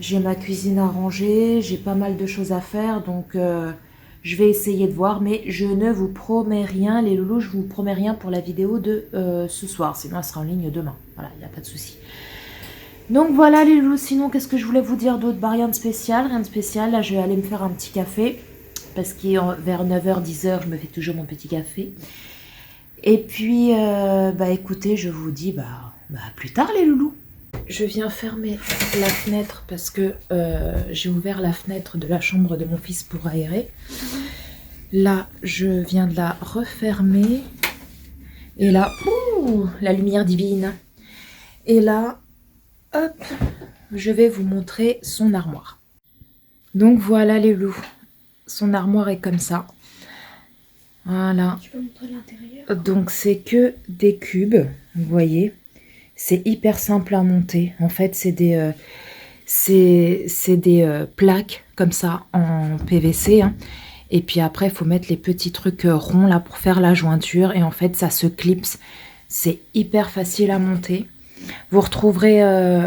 J'ai ma cuisine à ranger, j'ai pas mal de choses à faire, donc je vais essayer de voir, mais je ne vous promets rien, les loulous, je vous promets rien pour la vidéo de ce soir, sinon elle sera en ligne demain, voilà, il n'y a pas de souci. Donc voilà les loulous, sinon qu'est-ce que je voulais vous dire d'autre? Bah, rien de spécial, là je vais aller me faire un petit café, parce que vers 9 h, 10 h, je me fais toujours mon petit café. Et puis, bah écoutez, je vous dis, bah plus tard les loulous. Je viens fermer la fenêtre parce que j'ai ouvert la fenêtre de la chambre de mon fils pour aérer. Là, je viens de la refermer. Et là, la lumière divine. Et là, hop, je vais vous montrer son armoire. Donc voilà les loups. Son armoire est comme ça. Voilà. Tu peux montrer l'intérieur? Donc c'est que des cubes, vous voyez. C'est hyper simple à monter. En fait, c'est des plaques comme ça en PVC. Hein. Et puis après, il faut mettre les petits trucs ronds là pour faire la jointure. Et en fait, ça se clipse. C'est hyper facile à monter. Vous retrouverez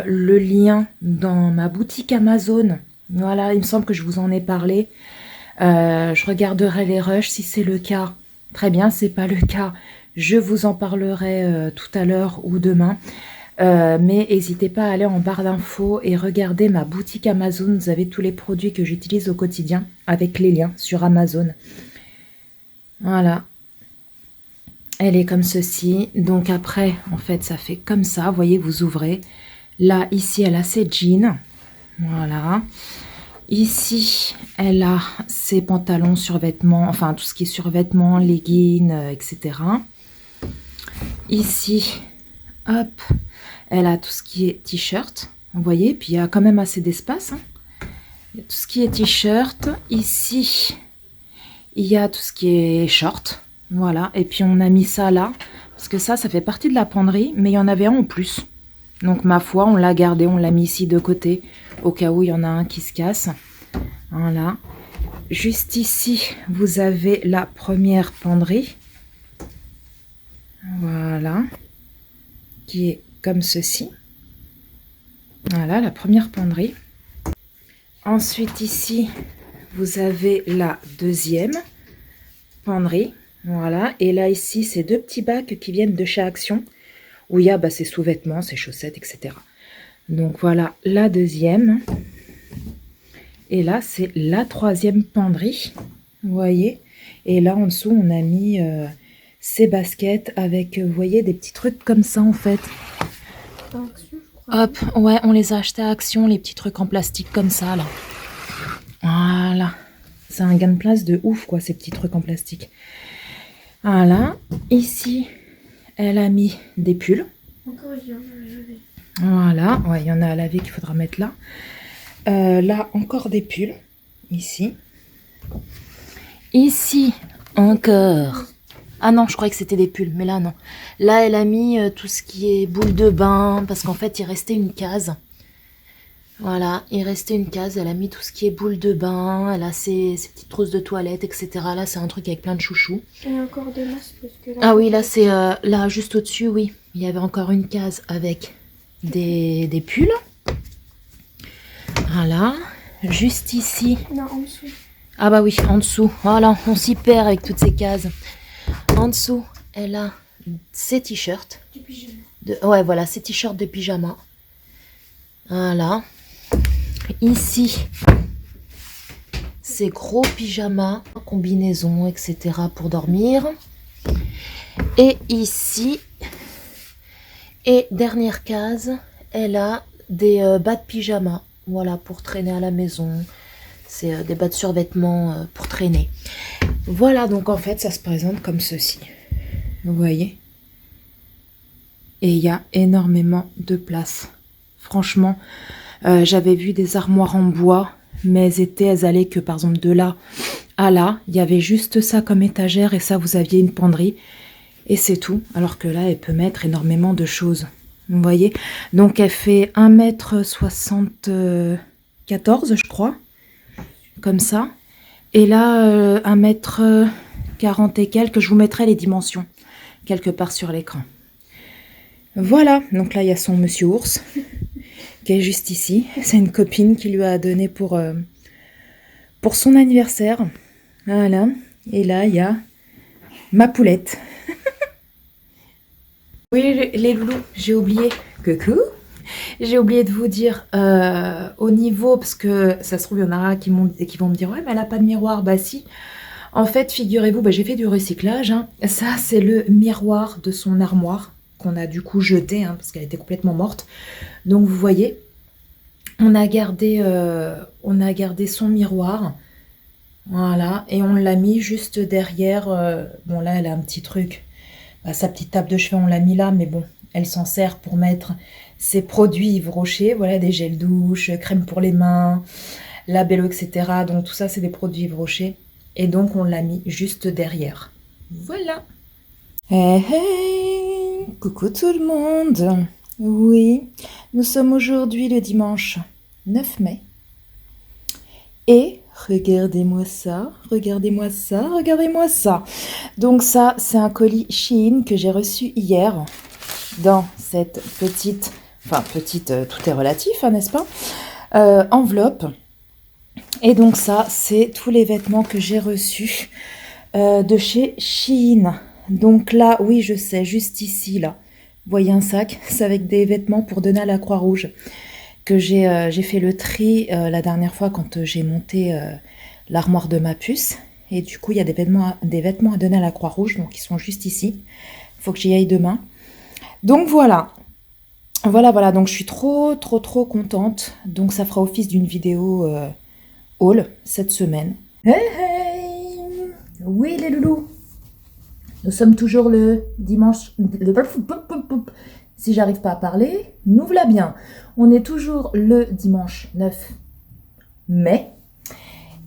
le lien dans ma boutique Amazon. Voilà, il me semble que je vous en ai parlé. Je regarderai les rushs si c'est le cas. Très bien, c'est pas le cas. Je vous en parlerai tout à l'heure ou demain. Mais n'hésitez pas à aller en barre d'infos et regarder ma boutique Amazon. Vous avez tous les produits que j'utilise au quotidien avec les liens sur Amazon. Voilà. Elle est comme ceci. Donc après, en fait, ça fait comme ça. Vous voyez, vous ouvrez. Là, ici, elle a ses jeans. Voilà. Ici, elle a ses pantalons, survêtements, enfin tout ce qui est survêtements, leggings, etc. Ici, hop, elle a tout ce qui est t-shirt, vous voyez, puis il y a quand même assez d'espace. Hein. Il y a tout ce qui est t-shirt. Ici, il y a tout ce qui est short, Voilà, et puis on a mis ça là, parce que ça fait partie de la penderie, mais il y en avait un en plus. Donc ma foi, on l'a gardé, on l'a mis ici de côté, au cas où il y en a un qui se casse. Voilà. Juste ici, vous avez la première penderie. Voilà. Qui est comme ceci. Voilà, la première penderie. Ensuite ici, vous avez la deuxième penderie. Voilà, et là ici, c'est 2 petits bacs qui viennent de chez Action, où il y a ses sous-vêtements, ses chaussettes, etc. Donc voilà la deuxième. Et là, c'est la troisième penderie, vous voyez. Et là, en dessous, on a mis ces baskets avec, vous voyez, des petits trucs comme ça, en fait. Action, je crois. Hop, ouais, on les a achetés à Action, les petits trucs en plastique comme ça, là. Voilà. C'est un gain de place de ouf, quoi, ces petits trucs en plastique. Voilà. Ici, elle a mis des pulls. Encore, il y en a à laver. Voilà. Ouais, il y en a à laver qu'il faudra mettre là. Là, encore des pulls. Ici. Ici, encore. Ah non, je croyais que c'était des pulls, mais là, non. Là, elle a mis tout ce qui est boule de bain, parce qu'en fait, il restait une case. Voilà, il restait une case, elle a mis tout ce qui est boule de bain, elle a ses petites trousses de toilette, etc. Là, c'est un truc avec plein de chouchous. Il y a encore des masques parce que là... Ah oui, là, c'est là, juste au-dessus, oui. Il y avait encore une case avec des pulls. Voilà, juste ici. Non, en dessous. Ah bah oui, en dessous. Voilà, on s'y perd avec toutes ces cases. En dessous, elle a ses t-shirts. Du pyjama. Ouais, voilà, ces t-shirts de pyjama. Voilà. Ici, ces gros pyjamas, combinaisons, etc. pour dormir. Et ici, et dernière case, elle a des bas de pyjama. Voilà, pour traîner à la maison. C'est des bas de survêtement pour traîner. Voilà, donc en fait, ça se présente comme ceci. Vous voyez? Et il y a énormément de place. Franchement, j'avais vu des armoires en bois, mais elles allaient que par exemple de là à là. Il y avait juste ça comme étagère et ça, vous aviez une penderie. Et c'est tout. Alors que là, elle peut mettre énormément de choses. Vous voyez? Donc, elle fait 1,74 m, je crois. Comme ça. Et là, 1,40 m et quelques. Je vous mettrai les dimensions quelque part sur l'écran. Voilà. Donc là, il y a son monsieur ours qui est juste ici. C'est une copine qui lui a donné pour son anniversaire. Voilà. Et là, il y a ma poulette. Oui, les loulous, j'ai oublié. Coucou. J'ai oublié de vous dire au niveau, parce que ça se trouve, il y en a qui vont me dire, ouais, mais elle n'a pas de miroir. Bah si. En fait, figurez-vous, j'ai fait du recyclage. Hein. Ça, c'est le miroir de son armoire qu'on a du coup jeté, hein, parce qu'elle était complètement morte. Donc, vous voyez, on a gardé son miroir. Voilà. Et on l'a mis juste derrière. Bon, là, elle a un petit truc. Sa petite table de chevet, on l'a mis là, mais bon, elle s'en sert pour mettre ses produits Yves Rocher. Voilà, des gels douche, crème pour les mains, labello, etc. Donc tout ça, c'est des produits Yves Rocher. Et donc, on l'a mis juste derrière. Voilà. Hey, hey, coucou tout le monde. Oui, nous sommes aujourd'hui le dimanche 9 mai. Et regardez-moi ça, regardez-moi ça, regardez-moi ça. Donc ça, c'est un colis Shein que j'ai reçu hier dans cette petite, tout est relatif, hein, n'est-ce pas, enveloppe. Et donc ça, c'est tous les vêtements que j'ai reçus de chez Shein. Donc là, oui, je sais, juste ici, là, vous voyez un sac, c'est avec des vêtements pour donner à la Croix-Rouge. Que j'ai fait le tri la dernière fois quand j'ai monté l'armoire de ma puce. Et du coup, il y a des vêtements à donner à la Croix-Rouge, donc ils sont juste ici. Il faut que j'y aille demain. Donc voilà. Voilà. Donc je suis trop contente. Donc ça fera office d'une vidéo haul cette semaine. Hey, hey. Oui, les loulous. Nous sommes toujours le dimanche... Si j'arrive pas à parler, nous voilà bien. On est toujours le dimanche 9 mai.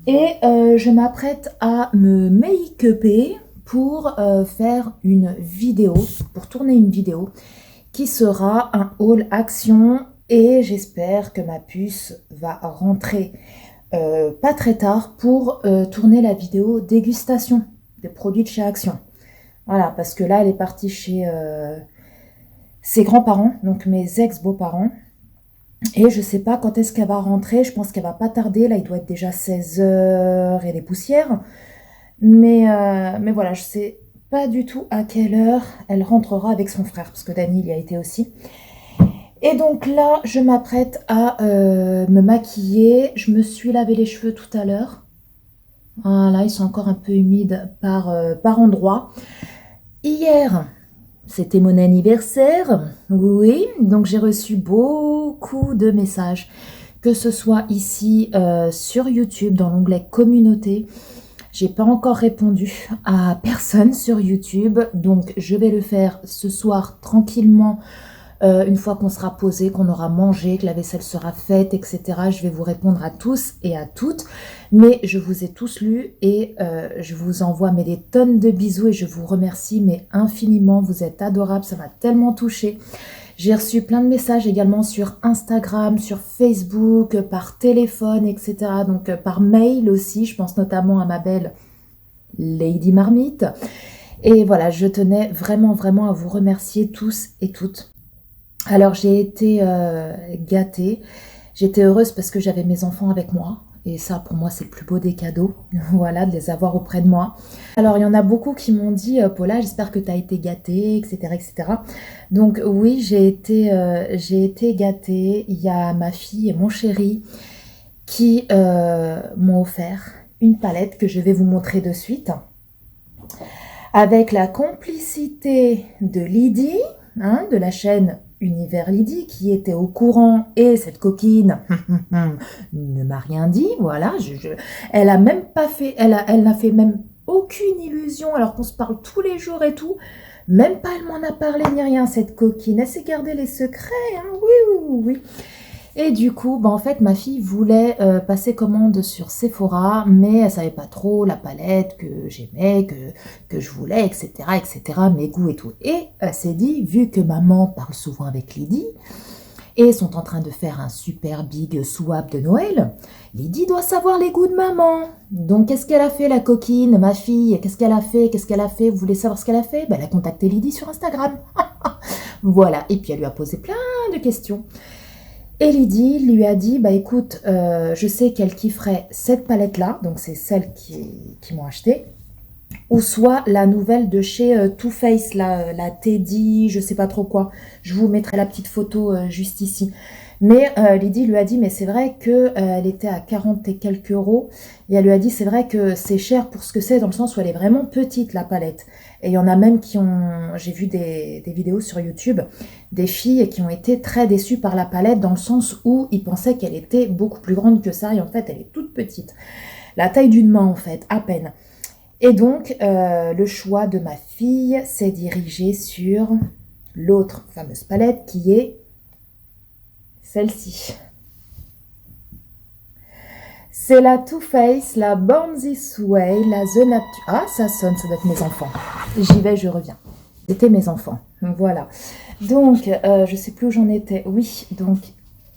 Et je m'apprête à me make-upper pour faire une vidéo, pour tourner une vidéo qui sera un haul action et j'espère que ma puce va rentrer pas très tard pour tourner la vidéo dégustation des produits de chez Action. Voilà, parce que là, elle est partie chez ses grands-parents, donc mes ex-beaux-parents. Et je sais pas quand est-ce qu'elle va rentrer, je pense qu'elle va pas tarder, là il doit être déjà 16 h et des poussières. Mais voilà, je sais pas du tout à quelle heure elle rentrera avec son frère, parce que Dany il y a été aussi. Et donc là, je m'apprête à me maquiller. Je me suis lavé les cheveux tout à l'heure. Voilà, ils sont encore un peu humides par endroits. Hier, c'était mon anniversaire. Oui, donc j'ai reçu beaucoup de messages. Que ce soit ici sur YouTube, dans l'onglet communauté. J'ai pas encore répondu à personne sur YouTube. Donc je vais le faire ce soir tranquillement. Une fois qu'on sera posé, qu'on aura mangé, que la vaisselle sera faite, etc. Je vais vous répondre à tous et à toutes. Mais je vous ai tous lus et je vous envoie des tonnes de bisous et je vous remercie mais infiniment. Vous êtes adorables, ça m'a tellement touchée. J'ai reçu plein de messages également sur Instagram, sur Facebook, par téléphone, etc. Donc par mail aussi. Je pense notamment à ma belle Lady Marmite. Et voilà, je tenais vraiment à vous remercier tous et toutes. Alors j'ai été gâtée, j'étais heureuse parce que j'avais mes enfants avec moi et ça pour moi c'est le plus beau des cadeaux, voilà, de les avoir auprès de moi. Alors il y en a beaucoup qui m'ont dit Paula j'espère que tu as été gâtée, etc. etc. Donc oui j'ai été gâtée, il y a ma fille et mon chéri qui m'ont offert une palette que je vais vous montrer de suite avec la complicité de Lydie, de la chaîne Univers Lydie qui était au courant et cette coquine ne m'a rien dit, voilà, elle a même pas fait, elle n'a fait même aucune illusion alors qu'on se parle tous les jours et tout, même pas elle m'en a parlé ni rien cette coquine, elle s'est gardé les secrets, oui. Et du coup, en fait, ma fille voulait passer commande sur Sephora, mais elle savait pas trop la palette que j'aimais, que je voulais, etc., mes goûts et tout. Et elle s'est dit, vu que maman parle souvent avec Lydie, et sont en train de faire un super big swap de Noël, Lydie doit savoir les goûts de maman. Donc, qu'est-ce qu'elle a fait, la coquine, ma fille? Qu'est-ce qu'elle a fait? Vous voulez savoir ce qu'elle a fait? Elle a contacté Lydie sur Instagram. Voilà, et puis elle lui a posé plein de questions. Et Lydie lui a dit, écoute, je sais qu'elle kifferait cette palette-là, donc c'est celle qui m'ont acheté, ou soit la nouvelle de chez Too Faced, la Teddy, je sais pas trop quoi. Je vous mettrai la petite photo juste ici. Mais Lydie lui a dit, mais c'est vrai qu'elle était à 40 et quelques euros. Et elle lui a dit, c'est vrai que c'est cher pour ce que c'est, dans le sens où elle est vraiment petite, la palette. Et il y en a même qui ont, j'ai vu des vidéos sur YouTube, des filles qui ont été très déçues par la palette, dans le sens où ils pensaient qu'elle était beaucoup plus grande que ça. Et en fait, elle est toute petite. La taille d'une main, en fait, à peine. Et donc, le choix de ma fille s'est dirigé sur l'autre fameuse palette qui est celle-ci. C'est la Too Faced, la Born This Way, la The Nature. Ah, ça sonne, ça doit être mes enfants. J'y vais, je reviens. C'était mes enfants. Voilà. Donc, je sais plus où j'en étais. Oui, donc,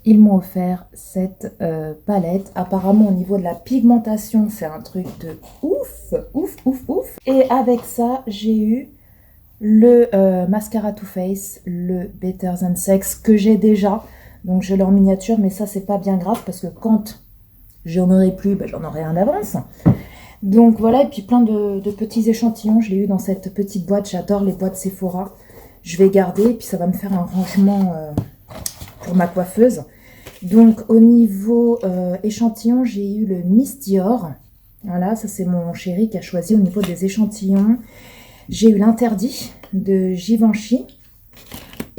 ils m'ont offert cette palette. Apparemment, au niveau de la pigmentation, c'est un truc de ouf. Et avec ça, j'ai eu le mascara Too Faced, le Better Than Sex, que j'ai déjà. Donc, je l'ai en miniature, mais ça, c'est pas bien grave, parce que quand j'en aurai plus, j'en aurai un d'avance. Donc, voilà, et puis plein de petits échantillons. Je l'ai eu dans cette petite boîte. J'adore les boîtes Sephora. Je vais garder, et puis ça va me faire un rangement pour ma coiffeuse. Donc, au niveau échantillon, j'ai eu le Miss Dior. Voilà, ça c'est mon chéri qui a choisi au niveau des échantillons. J'ai eu l'Interdit de Givenchy.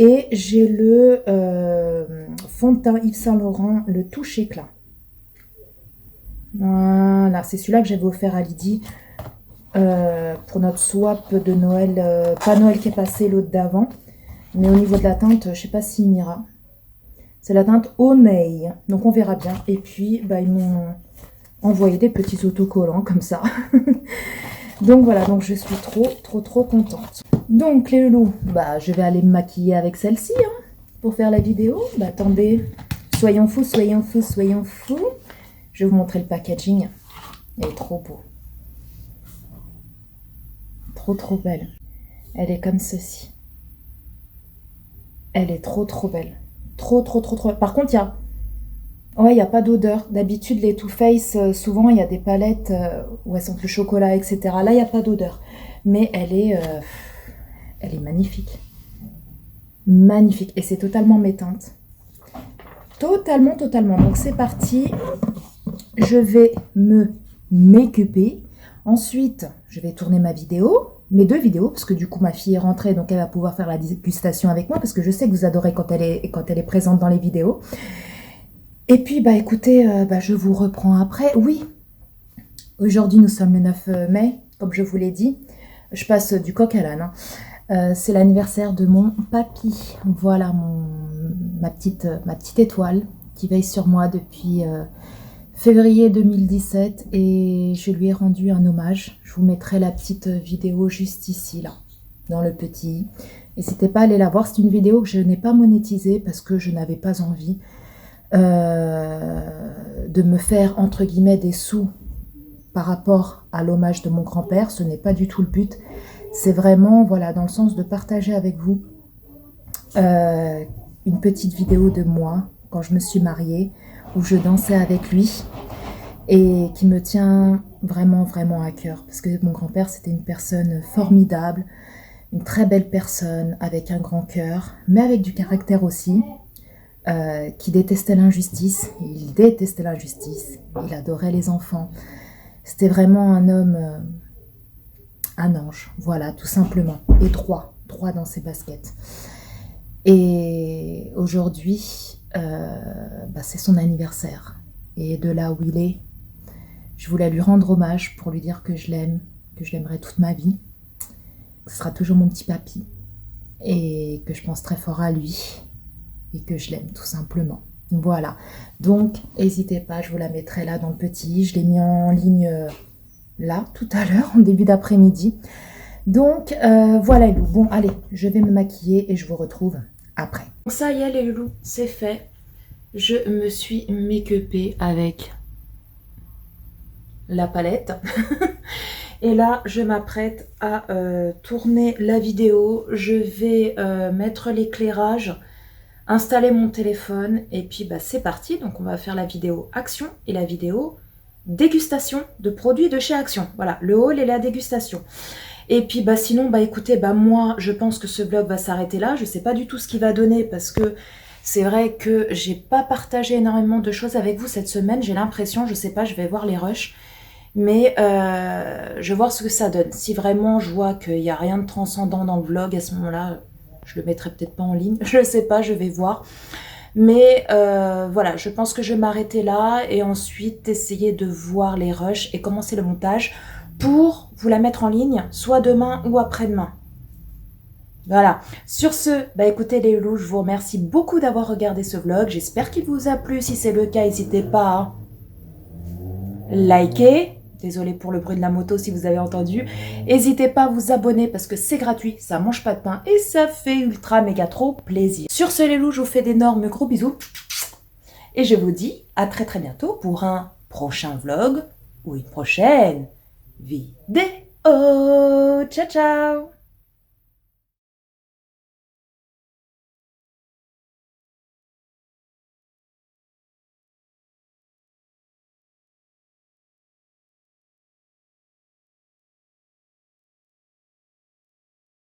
Et j'ai le fond de teint Yves Saint Laurent, le Touche Éclat. Voilà, c'est celui-là que j'avais offert à Lydie pour notre swap de Noël. Pas Noël qui est passé, l'autre d'avant. Mais au niveau de la teinte, je ne sais pas s'il m'ira. C'est la teinte Honey. Donc on verra bien. Et puis, ils m'ont envoyé des petits autocollants comme ça. Donc voilà, donc je suis trop contente. Donc les loulous, bah je vais aller me maquiller avec celle-ci hein, pour faire la vidéo. Bah attendez, soyons fous. Je vais vous montrer le packaging. Elle est trop beau. Trop belle. Elle est comme ceci. Elle est trop belle. Trop. Par contre, il y a pas d'odeur. D'habitude, les Too Faced, souvent, il y a des palettes où elles sentent le chocolat, etc. Là, il n'y a pas d'odeur. Mais elle est magnifique. Magnifique. Et c'est totalement mes teintes. Totalement. Donc, c'est parti. Je vais me m'occuper. Ensuite, je vais tourner ma vidéo. Mes 2 vidéos, parce que du coup ma fille est rentrée, donc elle va pouvoir faire la dégustation avec moi, parce que je sais que vous adorez quand elle est présente dans les vidéos. Et puis bah écoutez, je vous reprends après. Oui, aujourd'hui nous sommes le 9 mai, comme je vous l'ai dit. Je passe du coq à l'âne. C'est l'anniversaire de mon papy. Voilà ma petite étoile qui veille sur moi depuis février 2017 et je lui ai rendu un hommage. Je vous mettrai la petite vidéo juste ici, là, dans le petit. N'hésitez pas à aller la voir. C'est une vidéo que je n'ai pas monétisée parce que je n'avais pas envie de me faire, entre guillemets, des sous par rapport à l'hommage de mon grand-père. Ce n'est pas du tout le but. C'est vraiment, voilà, dans le sens de partager avec vous une petite vidéo de moi quand je me suis mariée, où je dansais avec lui et qui me tient vraiment à cœur parce que mon grand-père c'était une personne formidable, une très belle personne avec un grand cœur mais avec du caractère aussi, qui détestait l'injustice. Il détestait l'injustice, il adorait les enfants, c'était vraiment un homme, un ange, voilà, tout simplement, et droit dans ses baskets. Et aujourd'hui c'est son anniversaire et de là où il est, je voulais lui rendre hommage pour lui dire que je l'aime, que je l'aimerai toute ma vie, que ce sera toujours mon petit papy et que je pense très fort à lui et que je l'aime tout simplement. Voilà, donc n'hésitez pas, je vous la mettrai là dans le petit, je l'ai mis en ligne là tout à l'heure en début d'après-midi. Donc voilà les loulous, bon allez, je vais me maquiller et je vous retrouve après. Donc ça y est les loulous, c'est fait. Je me suis make-upée avec la palette. Et là, je m'apprête à tourner la vidéo. Je vais mettre l'éclairage, installer mon téléphone et puis c'est parti. Donc on va faire la vidéo Action et la vidéo dégustation de produits de chez Action. Voilà, le haul et la dégustation. Et puis sinon, écoutez, moi je pense que ce vlog va s'arrêter là. Je sais pas du tout ce qu'il va donner parce que c'est vrai que j'ai pas partagé énormément de choses avec vous cette semaine. J'ai l'impression, je sais pas, je vais voir les rushs. Mais je vais voir ce que ça donne. Si vraiment je vois qu'il n'y a rien de transcendant dans le vlog, à ce moment-là, je le mettrai peut-être pas en ligne. Je ne sais pas, je vais voir. Mais voilà, je pense que je vais m'arrêter là et ensuite essayer de voir les rushs et commencer le montage pour vous la mettre en ligne, soit demain ou après-demain. Voilà. Sur ce, écoutez les loulous, je vous remercie beaucoup d'avoir regardé ce vlog. J'espère qu'il vous a plu. Si c'est le cas, n'hésitez pas à liker. Désolée pour le bruit de la moto si vous avez entendu. N'hésitez pas à vous abonner parce que c'est gratuit, ça mange pas de pain et ça fait ultra méga trop plaisir. Sur ce les loulous, je vous fais d'énormes gros bisous. Et je vous dis à très bientôt pour un prochain vlog ou une prochaine vidéo. Ciao ciao.